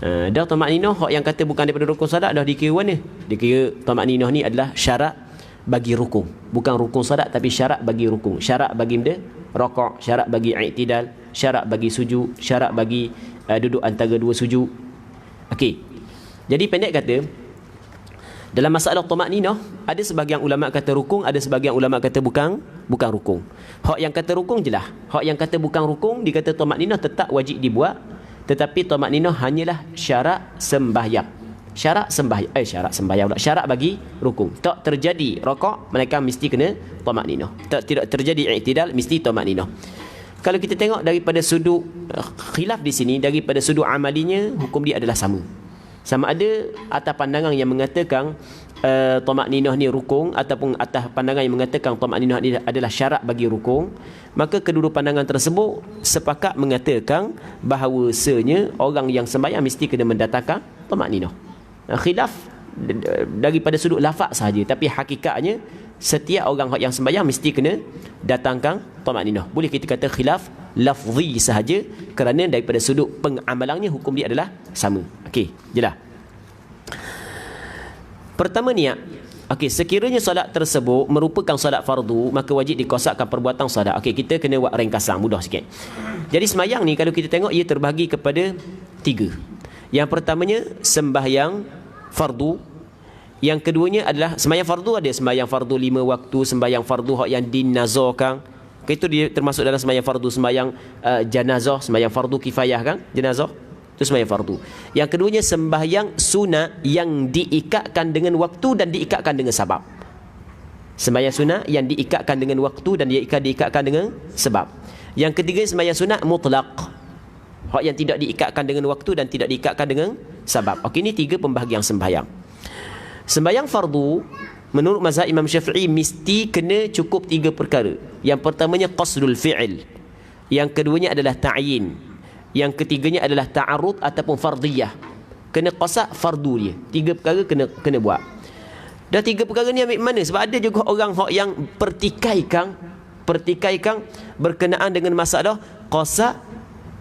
Dah tamakninah hak yang kata bukan daripada rukun solat dah dikira mana? Dikira tamakninah ni adalah syarat bagi rukun. Bukan rukun solat tapi syarat bagi rukun. Syarat bagi benda rakaat, syarat bagi i'tidal, syarat bagi sujud, syarat bagi duduk antara dua sujud. Okey. Jadi pendek kata, dalam masalah tamakninah ada sebahagian ulama kata rukun, ada sebahagian ulama kata bukan rukun. Hak yang kata rukun jelas. Hak yang kata bukan rukun, dikata tamakninah tetap wajib dibuat, tetapi tamakninah hanyalah syarat sembahyang. Syarat bagi rukun. Tak terjadi rakaat, mereka mesti kena tamakninah. Tidak terjadi i'tidal, mesti tamakninah. Kalau kita tengok daripada sudut khilaf di sini, daripada sudut amalinya, hukum dia adalah sama. Sama ada atas pandangan yang mengatakan tamakninah ni rukun, ataupun atas pandangan yang mengatakan tamakninah ni adalah syarat bagi rukun, maka kedua pandangan tersebut sepakat mengatakan bahawasanya orang yang sembahyang mesti kena mendatangkan tamakninah. Khilaf daripada sudut lafaz sahaja, tapi hakikatnya setiap orang yang sembahyang mesti kena datangkan tamakninah. Boleh kita kata khilaf lafzi sahaja, kerana daripada sudut pengamalannya hukum dia adalah sama. Okey, jelas. Pertama, niat. Okey, sekiranya solat tersebut merupakan solat fardu, maka wajib dikuasaikan perbuatan solat. Okey, kita kena buat ringkasan mudah sikit. Jadi sembahyang ni kalau kita tengok ia terbahagi kepada 3. Yang pertamanya sembahyang fardu, Yang keduanya adalah sembahyang fardu, ada sembahyang fardu 5 waktu, sembahyang fardu hak yang dinazarkan. Itu dia termasuk dalam sembahyang fardu, sembahyang jenazah, sembahyang fardu kifayah kan, jenazah. Itu sembahyang fardu. Yang keduanya sembahyang sunat yang diikatkan dengan waktu dan diikatkan dengan sebab. Sembahyang sunat yang diikatkan dengan waktu dan diikatkan dengan sebab. Yang ketiga sembahyang sunat mutlak, hak yang tidak diikatkan dengan waktu dan tidak diikatkan dengan sebab. Okey, ini 3 pembahagian sembahyang. Sembahyang fardu menurut mazhab Imam Syafi'i mesti kena cukup 3 perkara. Yang pertamanya qasdul fi'il. Yang keduanya adalah ta'yin. Yang ketiganya adalah ta'arud ataupun fardiyah. Kena qasad fardu dia. 3 perkara kena buat. Dan 3 perkara ni ambil mana? Sebab ada juga orang yang pertikaikan berkenaan dengan masalah qasad,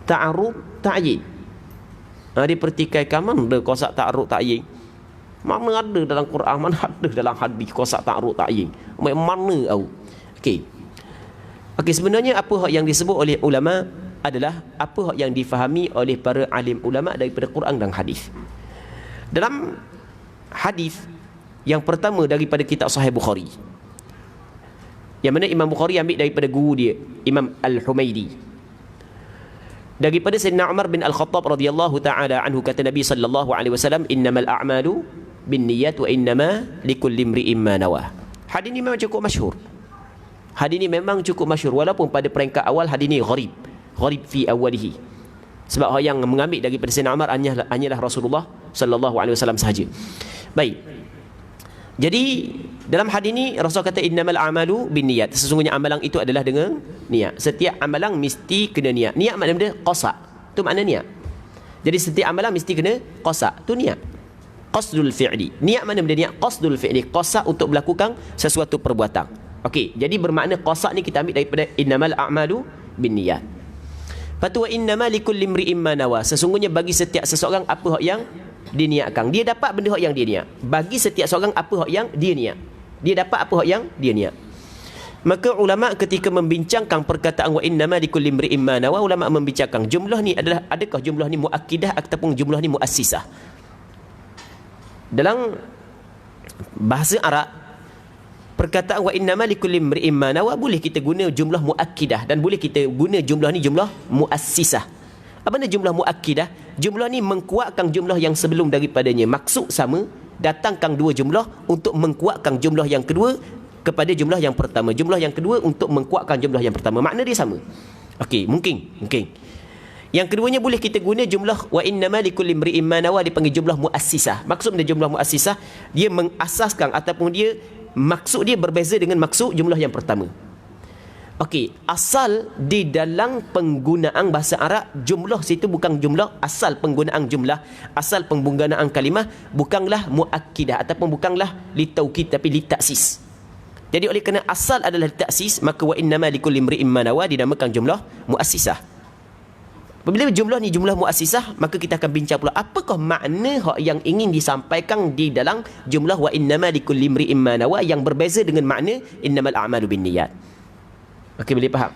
ta'arud, ta'yin. Dia pertikaikan mana qasad, ta'arud, ta'yin. Mana ada dalam Quran, mana ada dalam hadis qasad, ta'arud, ta'yin. Mana tahu? Okey, sebenarnya apa yang disebut oleh ulama adalah apa yang difahami oleh para alim ulama daripada Quran dan hadis. Dalam hadis yang pertama daripada kitab Sahih Bukhari, yang mana Imam Bukhari ambil daripada guru dia, Imam Al-Humaidi, daripada Sayyidina Umar bin Al-Khattab radhiyallahu taala anhu, kata Nabi sallallahu alaihi wasallam, innamal a'malu binniyat wa innama likulli imri'in ma nawah. Hadis ini memang cukup masyhur. Hadis ini memang cukup masyhur, walaupun pada peringkat awal hadis ini gharib fi awalihi. Sebab orang yang mengambil daripada Sayyidina Umar hanyalah Rasulullah sallallahu alaihi wasallam sahaja. Baik. Jadi dalam hadis ini Rasul kata innamal a'malu binniyat. Sesungguhnya amalan itu adalah dengan niat. Setiap amalan mesti kena niat. Niat maknanya qasad. Itu makna niat. Jadi setiap amalan mesti kena qasad. Itu niat. Qasdul fi'li. Niat mana benda niat? Qasdul fi'li. Qasad untuk melakukan sesuatu perbuatan. Okey, jadi bermakna qasad ni kita ambil daripada innamal a'malu binniyat. Patu wa innama likulli imri'in ma nawa. Sesungguhnya bagi setiap seseorang apa hak yang diniatkan. Dia dapat benda hak yang dia niat. Bagi setiap seorang apa hak yang dia niat. Dia dapat apa hak yang dia niat. Maka ulama ketika membincangkan perkataan wa innama likulli imri'in ma nawa, ulama membincangkan jumlah ni adalah, adakah jumlah ni muakkidah ataupun jumlah ni muassisah. Dalam bahasa Arab, perkataan wa innama likulli imri'in ma nawa boleh kita guna jumlah muakkidah dan boleh kita guna jumlah ni jumlah muassisah. Apa ni jumlah muakkidah? Jumlah ni mengkuatkan jumlah yang sebelum daripadanya. Maksud sama, datangkan 2 jumlah untuk mengkuatkan jumlah yang kedua kepada jumlah yang pertama. Jumlah yang kedua untuk mengkuatkan jumlah yang pertama. Makna dia sama. Okey, mungkin. Yang keduanya boleh kita guna jumlah wa innama likulli imri'in ma nawa, dipanggil jumlah muassisah. Maksud dia jumlah muassisah, dia mengasaskan ataupun dia maksud dia berbeza dengan maksud jumlah yang pertama. Okey, asal di dalam penggunaan bahasa Arab, jumlah situ bukan jumlah, asal penggunaan jumlah, asal penggunaan kalimah bukanlah muakkidah ataupun bukanlah litaukid tapi litaksis. Jadi oleh kerana asal adalah litaksis, maka wa innama likulli imri'in ma nawa dinamakan jumlah muassisah. Apabila jumlah ni jumlah muassisah, maka kita akan bincang pula apakah makna hak yang ingin disampaikan di dalam jumlah wa innama likulli imri'in ma nawa yang berbeza dengan makna innamal a'malu binniyat. Okey, boleh faham?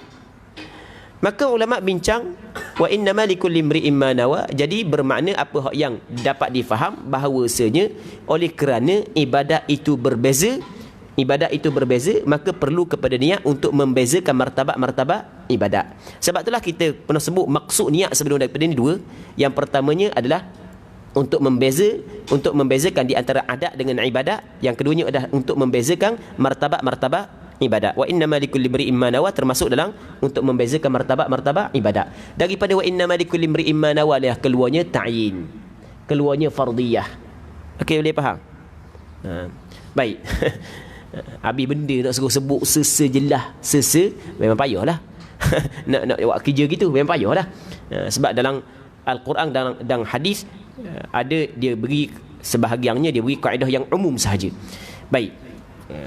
Maka ulama bincang wa innama likulli imri'in ma nawa, jadi bermakna apa hak yang dapat difaham bahawasanya oleh kerana ibadat itu berbeza, maka perlu kepada niat untuk membezakan martabat-martabat ibadat. Sebab itulah kita pernah sebut maksud niat sebelum daripada ini 2. Yang pertamanya adalah untuk membezakan di antara adat dengan ibadat. Yang keduanya adalah untuk membezakan martabat-martabat ibadat. Wa innama likulli imri'in ma nawa termasuk dalam untuk membezakan martabat-martabat ibadat. Daripada wa innama likulli imri'in ma nawa lah keluarnya ta'yin, keluarnya fardiyah. Okey, boleh faham? Baik. Habis benda nak suruh sebut sejelas memang payahlah. nak buat kerja gitu memang payahlah. Sebab dalam Al-Quran dan hadis ada dia beri sebahagiannya dia beri kaedah yang umum sahaja. Baik.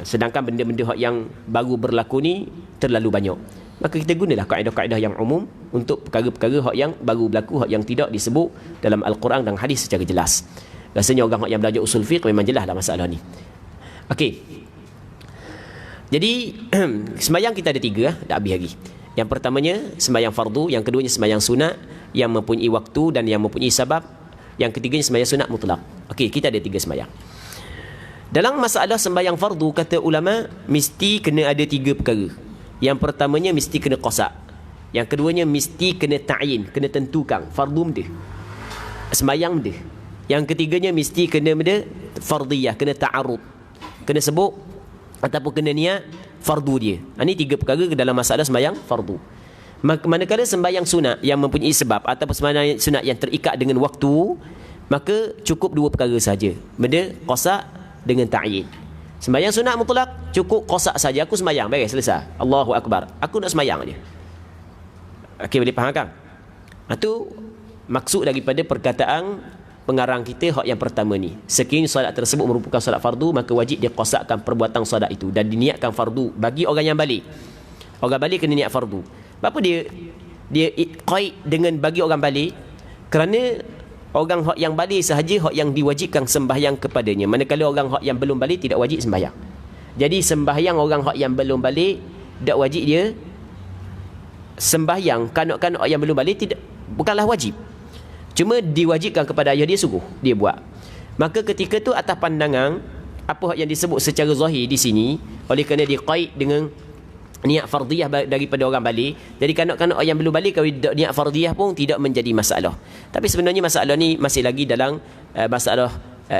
Sedangkan benda-benda yang baru berlaku ni terlalu banyak, maka kita gunalah kaedah-kaedah yang umum untuk perkara-perkara yang baru berlaku, yang tidak disebut dalam Al-Quran dan hadis secara jelas. Rasanya orang yang belajar usul fiqh memang jelaslah masalah ni. Okey. Jadi sembahyang kita ada 3, dah habis lagi. Yang pertamanya sembahyang fardu, yang keduanya sembahyang sunat yang mempunyai waktu dan yang mempunyai sebab, yang ketiganya sembahyang sunat mutlak. Okey, kita ada 3 sembahyang. Dalam masalah sembahyang fardu, kata ulama, mesti kena ada 3 perkara. Yang pertamanya mesti kena qasak. Yang keduanya mesti kena ta'yin, kena tentukan fardu dia, sembahyang dia. Yang ketiganya mesti kena fardiyah, kena ta'arud, kena sebut ataupun kena niat fardu dia. Ini 3 perkara dalam masalah sembahyang fardu. Manakala sembahyang sunat yang mempunyai sebab ataupun sembahyang sunat yang terikat dengan waktu, maka cukup 2 perkara saja, benda qasak dengan ta'yin. Sembahyang sunat mutlak cukup qasak saja, aku sembahyang, beres, selesai, Allahu Akbar, aku nak sembahyang je. Okey, boleh faham kan? Itu maksud daripada perkataan pengarang kita hak yang pertama ni. Sekiranya solat tersebut merupakan solat fardu, maka wajib dia qasakkan perbuatan solat itu dan diniatkan fardu bagi orang yang balik. Orang balik kena niat fardu. Kenapa dia qaid dengan bagi orang balik? Kerana orang hak yang balik sahaja hak yang diwajibkan sembahyang kepadanya. Manakala orang hak yang belum balik tidak wajib sembahyang. Jadi sembahyang orang hak yang belum balik tak wajib dia sembahyang. Kanak-kanak yang belum balik tidak, bukanlah wajib, cuma diwajibkan kepada ayah dia, suruh dia buat. Maka ketika tu atas pandangan apa yang disebut secara zahir di sini, oleh kerana dia qaid dengan niat fardiyah daripada orang balik, jadi kanak-kanak yang belum balik kalau niat fardiyah pun tidak menjadi masalah. Tapi sebenarnya masalah ni masih lagi dalam masalah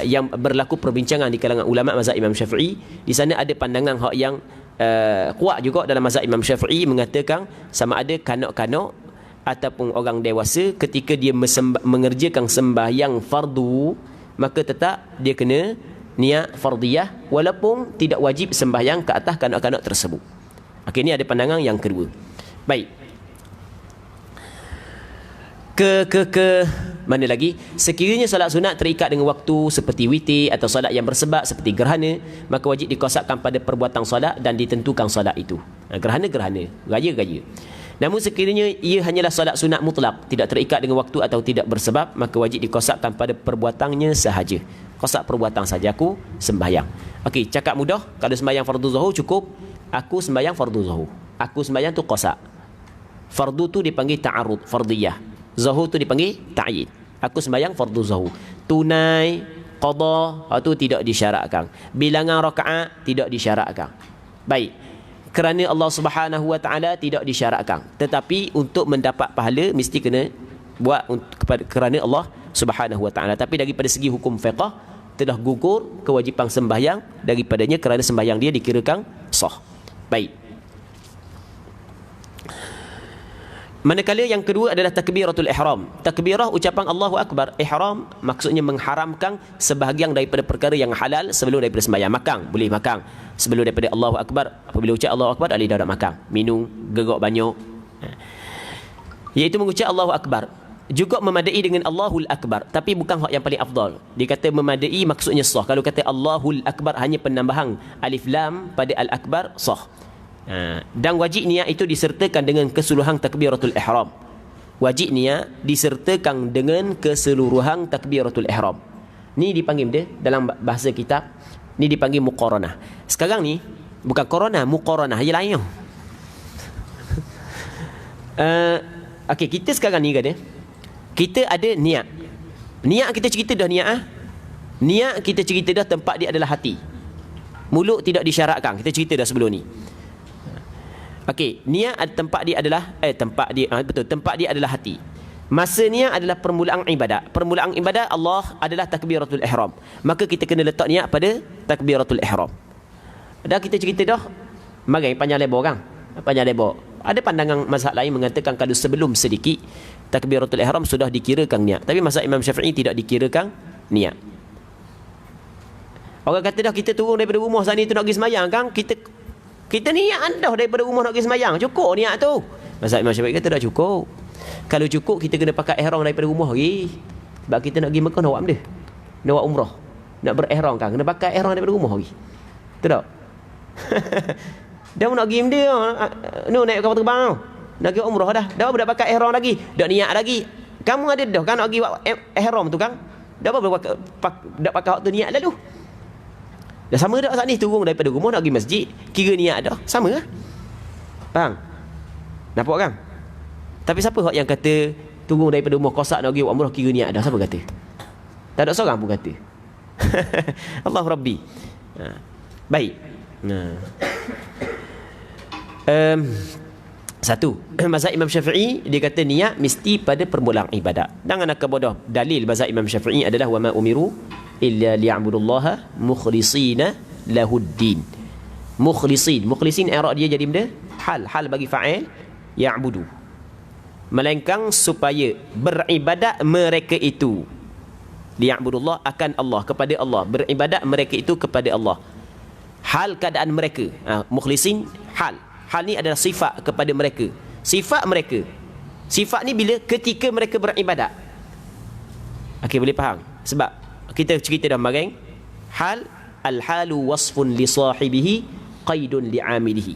yang berlaku perbincangan di kalangan ulama mazhab Imam Syafi'i. Di sana ada pandangan hak yang kuat juga dalam mazhab Imam Syafi'i, mengatakan sama ada kanak-kanak ataupun orang dewasa ketika dia mengerjakan sembahyang fardu, maka tetap dia kena niat fardiyah walaupun tidak wajib sembahyang ke atas kanak-kanak tersebut. Okey, ini ada pandangan yang kedua. Baik. Ke mana lagi? Sekiranya solat sunat terikat dengan waktu seperti witir atau solat yang bersebab seperti gerhana, maka wajib dikosakkan pada perbuatan solat dan ditentukan solat itu. Gerhana, raya. Namun sekiranya ia hanyalah solat sunat mutlak, tidak terikat dengan waktu atau tidak bersebab, maka wajib dikosakkan pada perbuatannya sahaja. Kosak perbuatan saja, aku sembahyang. Okey, cakap mudah. Kalau sembahyang fardu zuhur cukup, aku sembahyang fardu zuhur. Aku sembahyang tu qasak. Fardu tu dipanggil ta'arud, fardiyah. Zuhur tu dipanggil ta'yin. Aku sembahyang fardu zuhur. Tunai, qada, itu tidak disyaratkan. Bilangan rakaat tidak disyaratkan. Baik. Kerana Allah Subhanahu Wa Taala tidak disyaratkan. Tetapi untuk mendapat pahala mesti kena buat kerana Allah Subhanahu Wa Taala. Tapi daripada segi hukum fiqh telah gugur kewajipan sembahyang daripadanya kerana sembahyang dia dikirakan sah. Baik. Manakala yang kedua adalah takbiratul ihram. Takbirah ucapan Allahu Akbar. Ihram maksudnya mengharamkan sebahagian daripada perkara yang halal sebelum daripada sembahyang. Makan, boleh makan sebelum daripada Allahu Akbar. Apabila ucap Allahu Akbar, alih dah nak makan, minum, gerak banyak. Iaitu mengucap Allahu Akbar. Juga memadai dengan Allahul Akbar, tapi bukan hak yang paling afdal. Dia kata memadai maksudnya sah. Kalau kata Allahul Akbar hanya penambahan alif lam pada al-akbar, sah. Dan wajib niat itu disertakan dengan keseluruhan takbiratul ihram. Wajib niat disertakan dengan keseluruhan takbiratul ihram. Ni dipanggil dia dalam bahasa kitab, ni dipanggil muqaranah. Sekarang ni bukan korona, muqaranah je lain. Okey, kita sekarang ni kata kita ada niat. Niat kita cerita dah niat. Niat kita cerita dah tempat dia adalah hati. Mulut tidak disyaratkan. Kita cerita dah sebelum ni. Okey, niat tempat dia adalah tempat dia adalah hati. Masa niat adalah permulaan ibadat. Permulaan ibadat Allah adalah takbiratul ihram. Maka kita kena letak niat pada takbiratul ihram. Dah kita cerita dah, mari panjang lebar kan? Panjang lebar. Ada pandangan mazhab lain mengatakan kalau sebelum sedikit takbiratul ihram sudah dikirakan niat. Tapi mazhab Imam Syafi'i tidak dikirakan niat. Orang kata dah kita turun daripada rumah sana tu nak pergi sembahyang kan, kita niat dah daripada rumah nak pergi sembahyang, cukup niat tu. Mazhab Imam Syafi'i kata dah cukup. Kalau cukup kita kena pakai ihram daripada rumah lagi. Sebab kita nak pergi Mekah nak buat benda, nak buat umrah, nak berihram kan, kena pakai ihram daripada rumah lagi. Betul tak? Dah nak pergi benda naik kapal terbang tau, nak pergi umrah dah dah pakai ihram lagi, dah niat lagi. Kamu ada dah kan nak pergi buat ihram tu kan, dah pakai waktu niat lalu. Dah sama dah saat ni turun daripada rumah nak pergi masjid, kira niat dah sama lah. Faham? Nampak kan? Tapi siapa yang kata turun daripada rumah kosak nak pergi buat umrah kira niat dah? Siapa kata? Tak ada seorang pun kata. Allah Rabbi. Baik. Satu, mazhab Imam Syafi'i dia kata niat mesti pada permulaan ibadat. Jangan nak bodoh. Dalil mazhab Imam Syafi'i adalah wa ma umiru illa liya'budullaha mukhlishina lahuddin. Mukhlisin i'rab dia jadi benda hal bagi fa'il ya'budu. Melainkan supaya beribadat mereka itu liya'budullah akan Allah, kepada Allah, beribadat mereka itu kepada Allah. Hal keadaan mereka, mukhlisin hal ni adalah sifat kepada mereka. Sifat mereka, sifat ni bila ketika mereka beribadat. Okey, boleh faham? Sebab kita cerita dah marang hal al-halu wasfun li sahibihi qaidun li amilihi.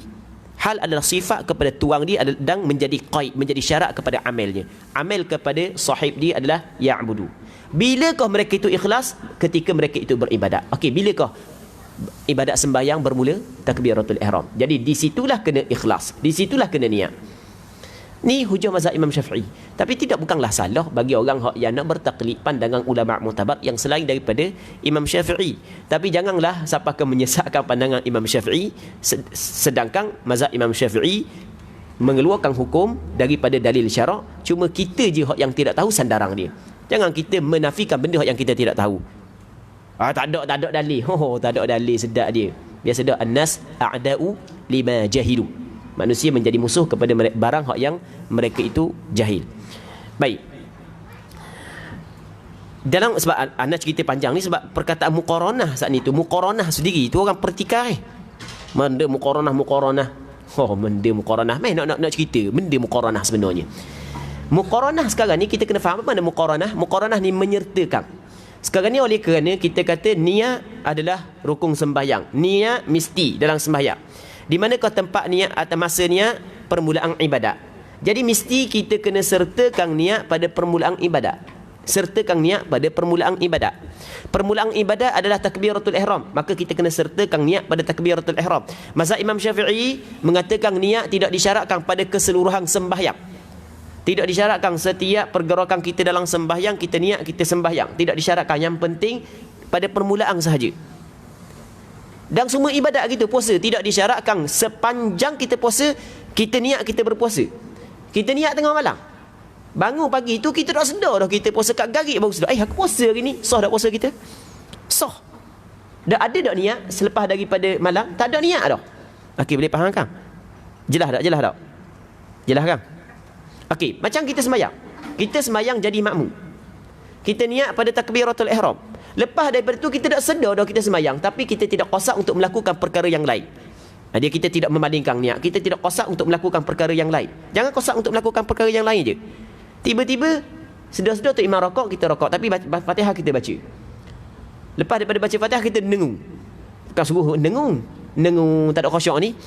Hal adalah sifat kepada tuang dia dan menjadi qaid, menjadi syarat kepada amalnya. Amal kepada sahib dia adalah ya'budu. Bilakah mereka itu ikhlas? Ketika mereka itu beribadat. Okey, bilakah ibadat sembahyang bermula? Takbiratul ihram. Jadi di situlah kena ikhlas, di situlah kena niat. Ni hujah mazhab Imam Syafi'i. Tapi bukanlah salah bagi orang yang nak bertaklid pandangan ulama mu'tabar yang selain daripada Imam Syafi'i. Tapi janganlah siapa akan menyesatkan pandangan Imam Syafi'i sedangkan mazhab Imam Syafi'i mengeluarkan hukum daripada dalil syarak. Cuma kita je yang tidak tahu sandaran dia. Jangan kita menafikan benda yang kita tidak tahu. Tak ada dalil. Tak ada dalil, sedap dia. Biasa dah annas a'da'u lima jahilu. Manusia menjadi musuh kepada barang yang mereka itu jahil. Baik. Dalam sebab anda cerita panjang ni sebab perkataan muqaranah saat ni tu, muqaranah sendiri tu orang pertikaian. Benda muqaranah. Benda muqaranah. Nak cerita benda muqaranah sebenarnya. Muqaranah sekarang ni kita kena faham apa benda muqaranah. Muqaranah ni menyertakan. Sekarang ni oleh kerana kita kata niat adalah rukun sembahyang. Niat mesti dalam sembahyang. Di manakah tempat niat atau masa niat? Permulaan ibadat. Jadi mesti kita kena sertakan niat pada permulaan ibadat. Sertakan niat pada permulaan ibadat. Permulaan ibadat adalah takbiratul ihram. Maka kita kena sertakan niat pada takbiratul ihram. Mazhab Imam Syafi'i mengatakan niat tidak disyaratkan pada keseluruhan sembahyang. Tidak disyaratkan setiap pergerakan kita dalam sembahyang kita niat kita sembahyang. Tidak disyaratkan. Yang penting pada permulaan sahaja. Dan semua ibadat kita puasa tidak disyaratkan sepanjang kita puasa kita niat kita berpuasa. Kita niat tengah malam. Bangun pagi tu kita dah sedar dah kita puasa kat garik baru sedar. Aku puasa hari ni. Sah dak puasa kita? Sah. Dah ada dak niat selepas daripada malam? Tak ada niat dah. Okey, boleh faham kan? Jelas tak? Jelas kan? Okey, macam kita sembahyang. Kita sembahyang jadi makmum. Kita niat pada takbiratul ihram. Lepas daripada itu kita tak sedar dah kita sembahyang, tapi kita tidak qasad untuk melakukan perkara yang lain. Dia kita tidak memalingkan niat. Kita tidak qasad untuk melakukan perkara yang lain. Jangan qasad untuk melakukan perkara yang lain je. Tiba-tiba sedar-sedar tu imam rakaat kita rakaat, tapi Fatihah kita baca. Lepas daripada baca Fatihah kita dengung. Bukan suruh dengung tak ada khusyuk ni.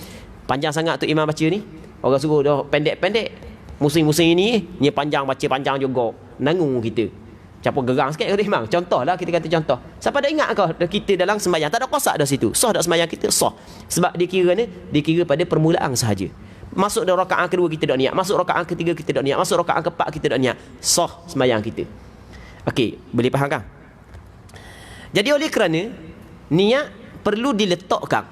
Panjang sangat tu imam baca ni. Orang suruh dah pendek-pendek. Musim-musim ini panjang, baca panjang juga. Nangung kita. Campur gerang sikit kata imam. Contohlah kita kata contoh. Siapa dah ingat kau kita dalam sembahyang tak ada qasad dah situ. Sah dak sembahyang kita? Sah. Sebab dikira pada permulaan sahaja. Masuk dalam rakaat kedua kita dak niat, masuk rakaat ketiga kita dak niat, masuk rakaat keempat kita dak niat. Sah sembahyang kita. Okey, boleh faham kan? Jadi oleh kerana niat perlu diletakkan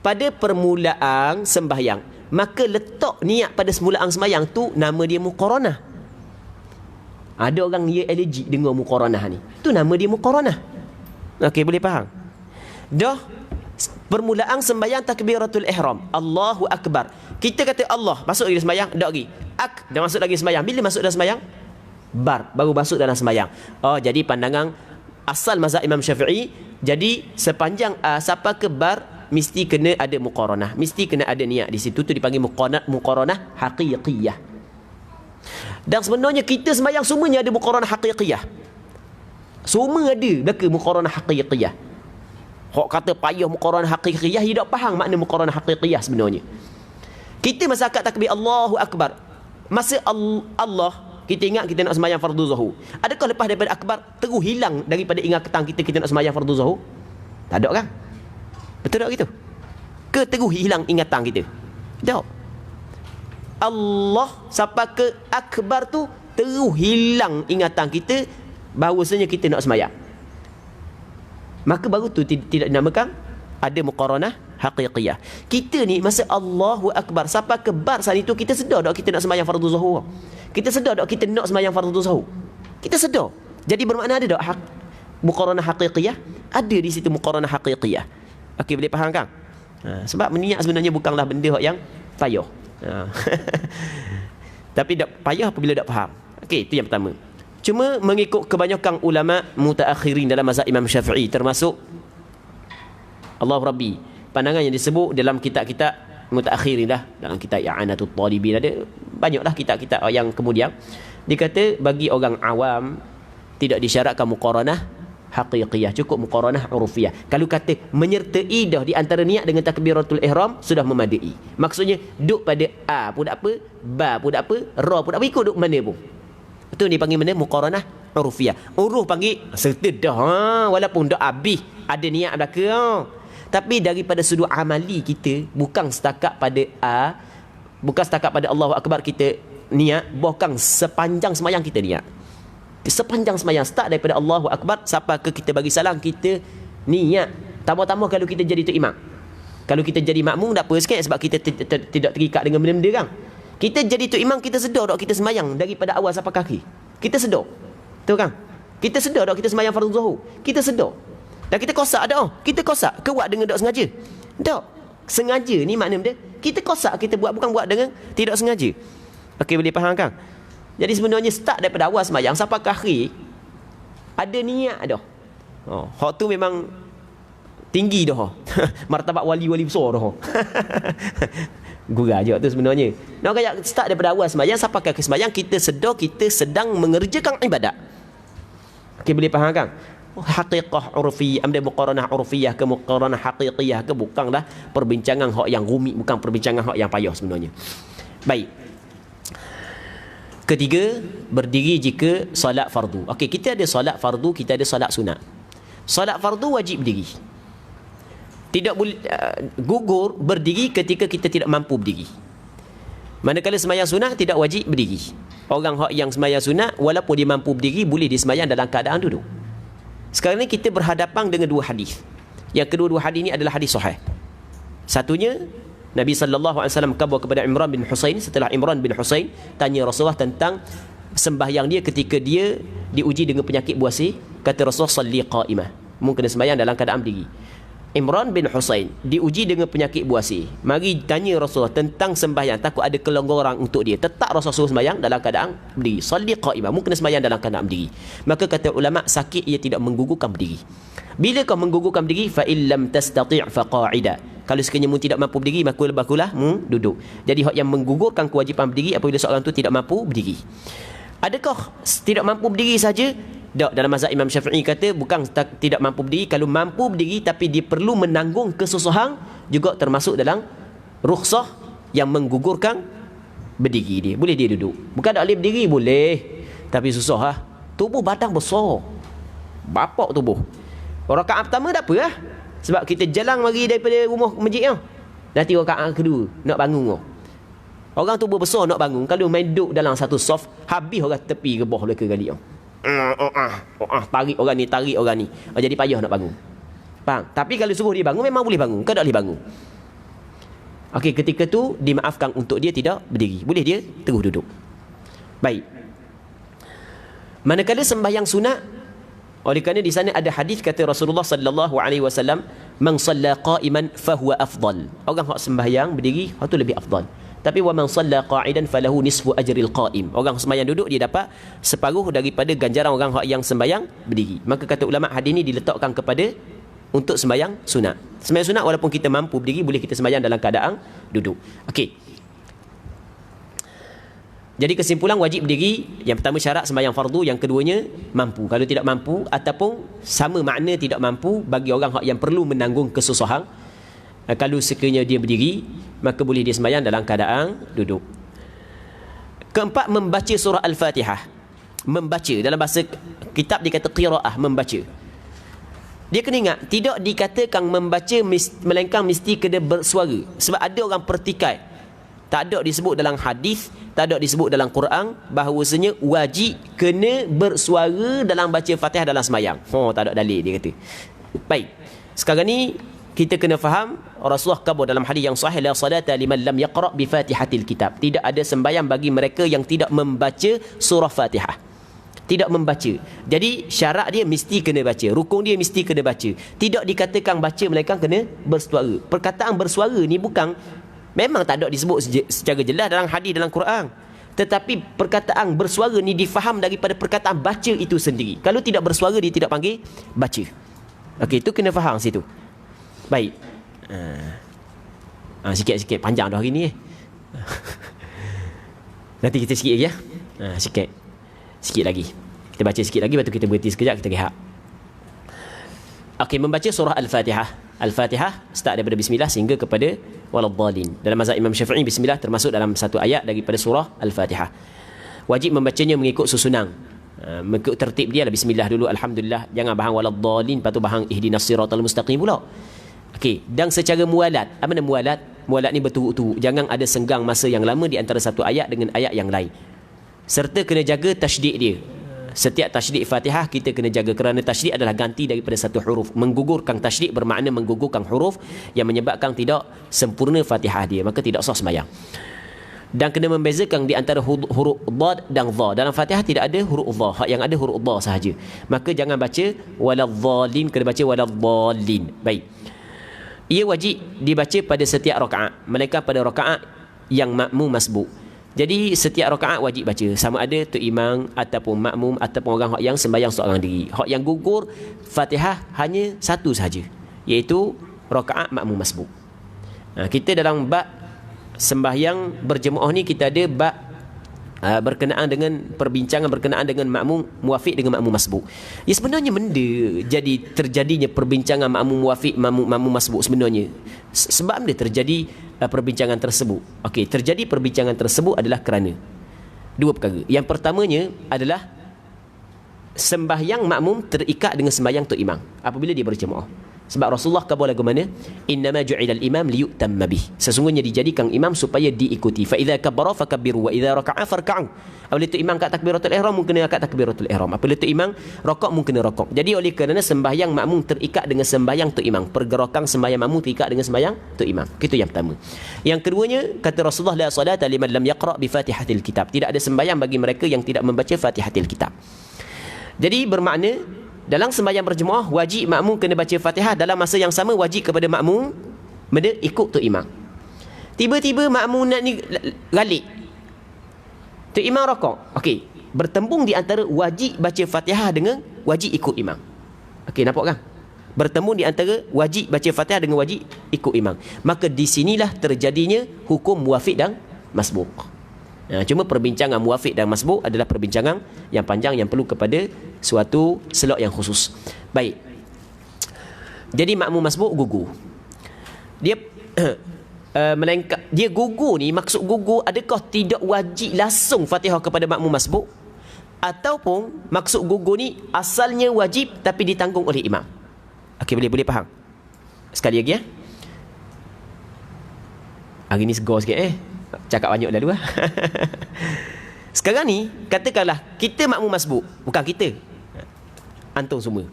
pada permulaan sembahyang, maka letak niat pada permulaan sembahyang tu nama dia muqaranah. Ada orang dia allergic dengan muqaranah ni. Tu nama dia muqaranah. Okey, boleh faham? Dah permulaan sembahyang takbiratul ihram. Allahu akbar. Kita kata Allah, masuk lagi sembahyang, dak lagi. Dah masuk lagi sembahyang. Bila masuk dalam sembahyang? Baru masuk dalam sembahyang. Jadi pandangan asal mazhab Imam Syafi'i, jadi sepanjang siapa ke bar mesti kena ada muqaranah. Mesti kena ada niat di situ. Tu dipanggil muqaranah haqiqiyah. Dan sebenarnya kita sembahyang semuanya ada muqaranah haqiqiyah. Semua ada belaka muqaranah haqiqiyah. Hak kata payah muqaranah haqiqiyah, dia tak faham makna muqaranah haqiqiyah sebenarnya. Kita masa akad takbir Allahu akbar, masa Allah kita ingat kita nak sembahyang fardu zuhur. Adakah lepas daripada akbar terus hilang daripada ingatan kita nak sembahyang fardu zuhur? Tak ada kan? Betul tak gitu? Ke terus hilang ingatan kita? Tak. Allah sampai ke akbar tu terus hilang ingatan kita bahawasanya kita nak sembahyang. Maka baru tu tidak dinamakan ada muqaranah haqiqiyah. Kita ni masa Allahu Akbar sampai ke bar saat itu, kita sedar tak kita nak sembahyang fardu zuhur? Kita sedar tak kita nak sembahyang fardu zuhur? Kita sedar. Jadi bermakna ada tak muqaranah haqiqiyah? Ada di situ muqaranah haqiqiyah. Okey, boleh faham kan? Sebab niat sebenarnya bukanlah benda yang payah. Tapi tak payah apabila tak faham. Okey, itu yang pertama. Cuma mengikut kebanyakan ulama mutaakhirin dalam mazhab Imam Syafi'i, termasuk Allah Rabbi, pandangan yang disebut dalam kitab-kitab mutaakhirin dah, dalam kitab I'anatul Talibin, ada banyaklah kitab-kitab yang kemudian dia kata bagi orang awam tidak disyaratkan muqaranah haqiqiyah, cukup muqaranah urufiyah. Kalau kata menyertai dah di antara niat dengan takbiratul ihram sudah memadai. Maksudnya duk pada a pun tak apa, ba pun tak apa, ra pun tak apa, ikut duk mana pun. Itu dipanggil mana? Muqaranah urufiyah. Uruf panggil serta dah, walaupun dah habis ada niat belaka. Tapi daripada sudut amali kita, bukan setakat pada a, bukan setakat pada Allahu Akbar kita niat, bukan sepanjang semayang kita niat. Sepanjang semayang, start daripada Allahu Akbar sampai ke kita bagi salam, kita niat. Tambah-tambah kalau kita jadi tu imam. Kalau kita jadi makmum tak apa sikit, sebab kita tidak terikat dengan benda-benda kan. Kita jadi tu imam, kita sedar tak kita semayang daripada awal sampai kaki. Kita sedar. Betul kan? Kita sedar tak kita semayang fardu zuhur. Kita sedar. Dan kita kosak tak? Kita kosak. Ke buat dengan tak sengaja? Tak. Sengaja ni makna benda. Kita kosak, kita buat, bukan buat dengan tidak sengaja. Okey, boleh faham kan? Jadi sebenarnya start daripada awal semayang sampai ke akhir ada niat dah. Hak tu memang tinggi dah. Martabat wali-wali besar dah. Gurau je tu sebenarnya. Nak kaya start daripada awal semayang sampai ke akhir semayang, kita sedar kita sedang mengerjakan ibadat. Okey, boleh faham kan? Haqiqah urfiyah, ambil muqaranah urfiyah ke muqaranah haqiqiyah ke, bukanlah perbincangan hak yang rumit, bukan perbincangan hak yang payah sebenarnya. Baik. Ketiga, berdiri jika solat fardu. Okey, kita ada solat fardu, kita ada solat sunat. Solat fardu wajib berdiri. Tidak boleh gugur berdiri ketika kita tidak mampu berdiri. Manakala sembahyang sunat tidak wajib berdiri. Orang yang sembahyang sunat walaupun dia mampu berdiri, boleh dia sembahyang dalam keadaan duduk. Sekarang ni kita berhadapan dengan dua hadis. Yang kedua-dua hadis ni adalah hadis sahih. Satunya Nabi SAW khabar kepada Imran bin Husain, setelah Imran bin Husain tanya Rasulullah tentang sembahyang dia ketika dia diuji dengan penyakit buasir. Kata Rasulullah, salli qa'imah, mungkin kena sembahyang dalam keadaan berdiri. Imran bin Husain diuji dengan penyakit buasir. Mari tanya Rasulullah tentang sembahyang, takut ada kelonggaran untuk dia. Tetap Rasulullah sembahyang dalam keadaan berdiri. Salli qa'imah, mungkin kena sembahyang dalam keadaan berdiri. Maka kata ulama, sakit ia tidak menggugurkan berdiri. Bila kau menggugurkan berdiri, fa illam tastati' fa qa'ida. Kalau sekiranya mu tidak mampu berdiri, maka bakulah duduk. Jadi hak yang menggugurkan kewajipan berdiri apabila seorang tu tidak mampu berdiri. Adakah tidak mampu berdiri saja? Tak, dalam mazhab Imam Syafi'i kata bukan tidak mampu berdiri. Kalau mampu berdiri tapi dia perlu menanggung kesusahan, juga termasuk dalam rukhsah yang menggugurkan berdiri dia. Boleh dia duduk. Bukan tak boleh berdiri, boleh. Tapi susah lah. Tubuh badan besar. Bapak tubuh. Rakaat pertama tak apa lah. Sebab kita jalan mari daripada rumah ke masjid tau. Nanti rakaat kedua nak bangun tau. Orang tubuh besar nak bangun, kalau main duduk dalam satu soft, habis orang tepi ke bawah leka kali tau. Tarik orang ni, tarik orang ni. Jadi payah nak bangun. Faham? Tapi kalau suruh dia bangun, memang boleh bangun. Kan tak boleh bangun. Okey, ketika tu dimaafkan untuk dia tidak berdiri. Boleh dia terus duduk. Baik. Manakala sembahyang sunat, oleh kerana di sana ada hadis kata Rasulullah sallallahu alaihi wasallam, man shalla qa'iman fahuwa afdal. Orang hak sembahyang berdiri, hak tu lebih afdal. Tapi wa man shalla qa'idan falahu nisfu ajril qa'im. Orang sembahyang duduk dia dapat separuh daripada ganjaran orang hak yang sembahyang berdiri. Maka kata ulama, hadis ni diletakkan kepada untuk sembahyang sunat. Sembahyang sunat walaupun kita mampu berdiri, boleh kita sembahyang dalam keadaan duduk. Okey. Jadi kesimpulan wajib berdiri, yang pertama syarat sembahyang fardu, yang keduanya mampu. Kalau tidak mampu ataupun sama makna tidak mampu bagi orang yang perlu menanggung kesusahan, kalau sekiranya dia berdiri, maka boleh dia sembahyang dalam keadaan duduk. Keempat, membaca surah Al-Fatihah. Membaca dalam bahasa kitab dikata qiraah, membaca. Dia kena ingat, tidak dikatakan membaca melainkan mesti kena bersuara. Sebab ada orang pertikai, tak ada disebut dalam hadis, tak ada disebut dalam Quran bahawasanya wajib kena bersuara dalam baca Fatihah dalam sembahyang. Tak ada dalil dia kata. Baik. Sekarang ni kita kena faham Rasulullah kabur dalam hadis yang sahih, la salata liman lam yaqra bi Fatihatil kitab. Tidak ada sembahyang bagi mereka yang tidak membaca surah Fatihah. Tidak membaca. Jadi syarat dia mesti kena baca. Rukun dia mesti kena baca. Tidak dikatakan baca melainkan kena bersuara. Perkataan bersuara ni bukan, memang tak ada disebut secara jelas dalam hadis dalam Quran. Tetapi perkataan bersuara ni difaham daripada perkataan baca itu sendiri. Kalau tidak bersuara dia tidak panggil baca. Okey, itu kena faham situ. Baik. Sikit-sikit panjang dah hari ni. Nanti kita sikit lagi ya. Sikit lagi. Kita baca sikit lagi, lepas tu kita berhenti sekejap, kita rehat. Okey, membaca surah Al-Fatihah. Al-Fatihah start daripada bismillah sehingga kepada waladhdallin. Dalam mazhab Imam Syafi'i, bismillah termasuk dalam satu ayat daripada surah Al-Fatihah. Wajib membacanya mengikut susunan. Mengikut tertib dia lah, bismillah dulu, alhamdulillah, jangan bahang waladhdallin, lepas tu bahang ihdinas siratal mustaqim pula. Okey, dan secara mualat. Apa nama mualat? Mualat ni berturut-turut. Jangan ada senggang masa yang lama di antara satu ayat dengan ayat yang lain. Serta kena jaga tasydid dia. Setiap tasydid Fatihah kita kena jaga, kerana tasydid adalah ganti daripada satu huruf. Menggugurkan tasydid bermakna menggugurkan huruf yang menyebabkan tidak sempurna Fatihah dia, maka tidak sah sembahyang. Dan kena membezakan di antara huruf dhad dan dha. Dalam Fatihah tidak ada huruf dha, yang ada huruf dha sahaja. Maka jangan baca waladhdallin, kena baca waladhdallin. Baik. Ia wajib dibaca pada setiap rakaat, melainkan pada rakaat yang makmum masbuk. Jadi setiap rakaat wajib baca, sama ada tu imam ataupun makmum ataupun orang yang sembahyang seorang diri. Hak yang gugur Fatihah hanya satu sahaja, iaitu rakaat makmum masbuk. Kita dalam bab sembahyang berjemaah ni kita ada bab berkenaan dengan perbincangan berkenaan dengan makmum muafiq dengan makmum masbuk. Ya, sebenarnya benda jadi terjadinya perbincangan makmum muafiq makmum masbuk sebenarnya sebab benda terjadi perbincangan tersebut. Okey, terjadi perbincangan tersebut adalah kerana dua perkara. Yang pertamanya adalah sembahyang makmum terikat dengan sembahyang tok imam apabila dia berjemaah. Sebab Rasulullah kata lagu mana? Innama ju'ilal imam liyutamma bih. Sesungguhnya dijadikan imam supaya diikuti. Fa idza kabbara fakabbiru wa idza raka'a farka'u. Apabila tu imam kat takbiratul ihram mungkin kena kat takbiratul ihram. Apabila tu imam rakaat mungkin kena rakaat. Jadi oleh kerana sembahyang makmum terikat dengan sembahyang tu imam, pergerakan sembahyang makmum terikat dengan sembahyang tu imam. Itu yang pertama. Yang keduanya kata Rasulullah, la salata liman lam yaqra bi Fatihatil kitab. Tidak ada sembahyang bagi mereka yang tidak membaca Fatihatil kitab. Jadi bermakna dalam sembahyang berjemaah wajib makmum kena baca Fatihah, dalam masa yang sama wajib kepada makmum benda ikut tu imam. Tiba-tiba makmum nak ni galik, tu imam rakaat. Okey, bertembung di antara wajib baca Fatihah dengan wajib ikut imam. Okey, nampak kan? Bertemu di antara wajib baca Fatihah dengan wajib ikut imam. Maka di sinilah terjadinya hukum muwafiq dan masbuk. Cuma perbincangan muwafiq dan masbuk adalah perbincangan yang panjang yang perlu kepada suatu slot yang khusus. Baik. Jadi makmum masbuk gugur. Dia melainkan dia gugur ni, maksud gugur adakah tidak wajib langsung Fatihah kepada makmum masbuk, ataupun maksud gugur ni asalnya wajib tapi ditanggung oleh imam. Okey, boleh faham? Sekali lagi ya. Hari ni segar sikit cakap banyak dah dulu. Sekarang ni katakanlah kita makmum masbuk, bukan kita, antum semua.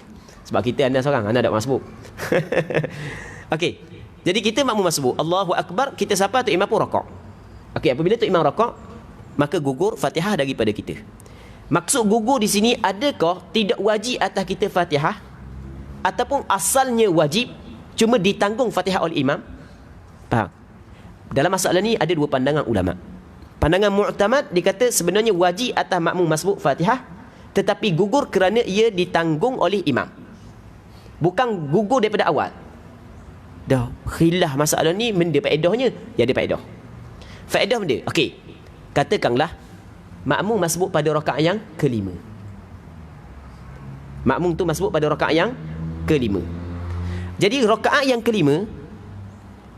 Sebab kita anda seorang, anda tak masbuk. Okey. Jadi kita makmum masbuk, Allahu akbar, kita siapa tu imam pun rakaat. Okey, apabila tu imam rakaat, maka gugur Fatihah daripada kita. Maksud gugur di sini, adakah tidak wajib atas kita Fatihah, ataupun asalnya wajib cuma ditanggung Fatihah oleh imam? Faham? Dalam masalah ni ada dua pandangan ulama. Pandangan mu'tamad dikata sebenarnya wajib atas makmum masbuk Fatihah, tetapi gugur kerana ia ditanggung oleh imam, bukan gugur daripada awal. Dah khilaf masalah ni, benda faedahnya ya ada faedah. Faedah benda. Okey. Katakanlah makmum masbuk pada rakaat yang kelima. Makmum tu masbuk pada rakaat yang kelima. Jadi rakaat yang kelima,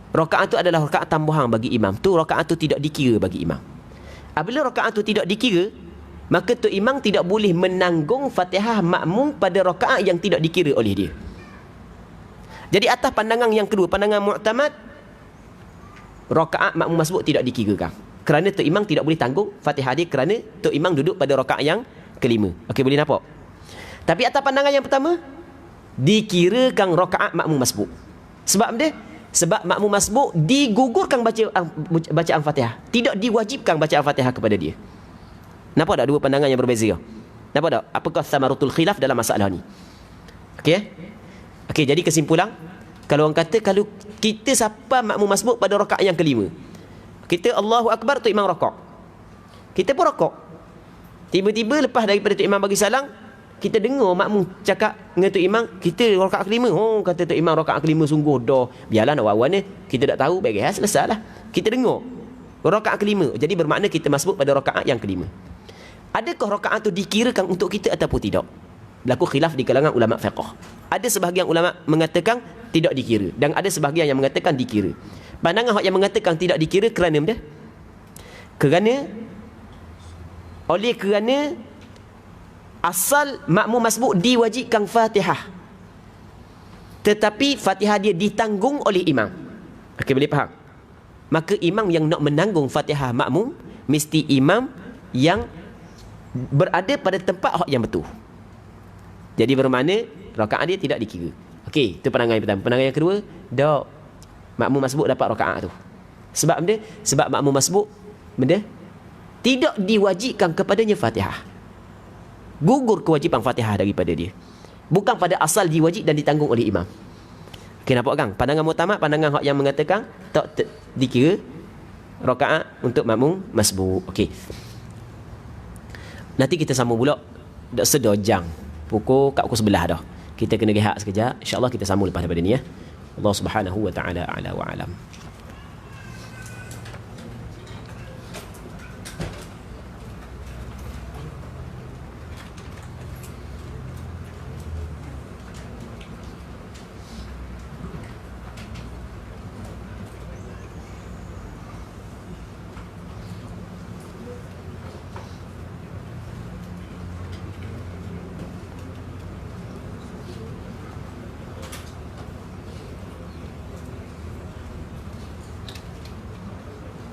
rakaat itu adalah rakaat tambahan bagi imam. Tu rakaat itu tidak dikira bagi imam. Apabila rakaat itu tidak dikira, maka tu imam tidak boleh menanggung Fatihah makmum pada rakaat yang tidak dikira oleh dia. Jadi atas pandangan yang kedua, pandangan mu'tamad, rakaat makmum masbuk tidak dikirakan, kerana tu imam tidak boleh tanggung Fatihah dia, kerana tu imam duduk pada rakaat yang kelima. Okey, boleh nampak? Tapi atas pandangan yang pertama, dikirakan rakaat makmum masbuk. Sebab dia, sebab makmum masbuk digugurkan bacaan Fatihah, tidak diwajibkan bacaan Fatihah kepada dia. Nampak tak dua pandangan yang berbeza? Nampak tak? Apakah samaratul khilaf dalam masalah ni? Okey? Okey, jadi kesimpulan, kalau orang kata kalau kita siapa makmum masbuk pada rakaat yang kelima, kita Allahu Akbar, tu imam rakaat, kita pun rakaat, tiba-tiba lepas daripada tu imam bagi salam, kita dengar makmum cakap dengan tu imam, kita rakaat kelima. Oh, kata tu imam rakaat kelima sungguh dah. Biarlah nak awal ni, kita tak tahu, baik selesai lah. Kita dengar rakaat kelima, jadi bermakna kita masbuk pada rakaat yang kelima. Adakah rakaat tu dikirakan untuk kita ataupun tidak? Berlaku khilaf di kalangan ulama fiqh. Ada sebahagian ulama mengatakan tidak dikira, dan ada sebahagian yang mengatakan dikira. Pandangan yang mengatakan tidak dikira kerana benda? Kerana asal makmum masbuk diwajibkan Fatihah, tetapi Fatihah dia ditanggung oleh imam. Okey, boleh faham? Maka imam yang nak menanggung Fatihah makmum mesti imam yang berada pada tempat yang betul. Jadi bermakna rakaat dia tidak dikira. Okey, itu pandangan yang pertama. Pandangan yang kedua, dak, makmum masbuk dapat rakaat tu. Sebab benda? Sebab makmum masbuk benda tidak diwajibkan kepadanya Fatihah. Gugur kewajipan Fatihah daripada dia. Bukan pada asal diwajib dan ditanggung oleh imam. Okey, nampak kan? Pandangan mutamad, pandangan yang mengatakan tak dikira rakaat untuk makmum masbuk. Okey. Nanti kita sambung pula dak sedojang. Pukul 11 dah. Kita kena rehat sekejap. Insya-Allah kita sambung lepas daripada ni ya. Allah Subhanahu wa taala a'la wa alam.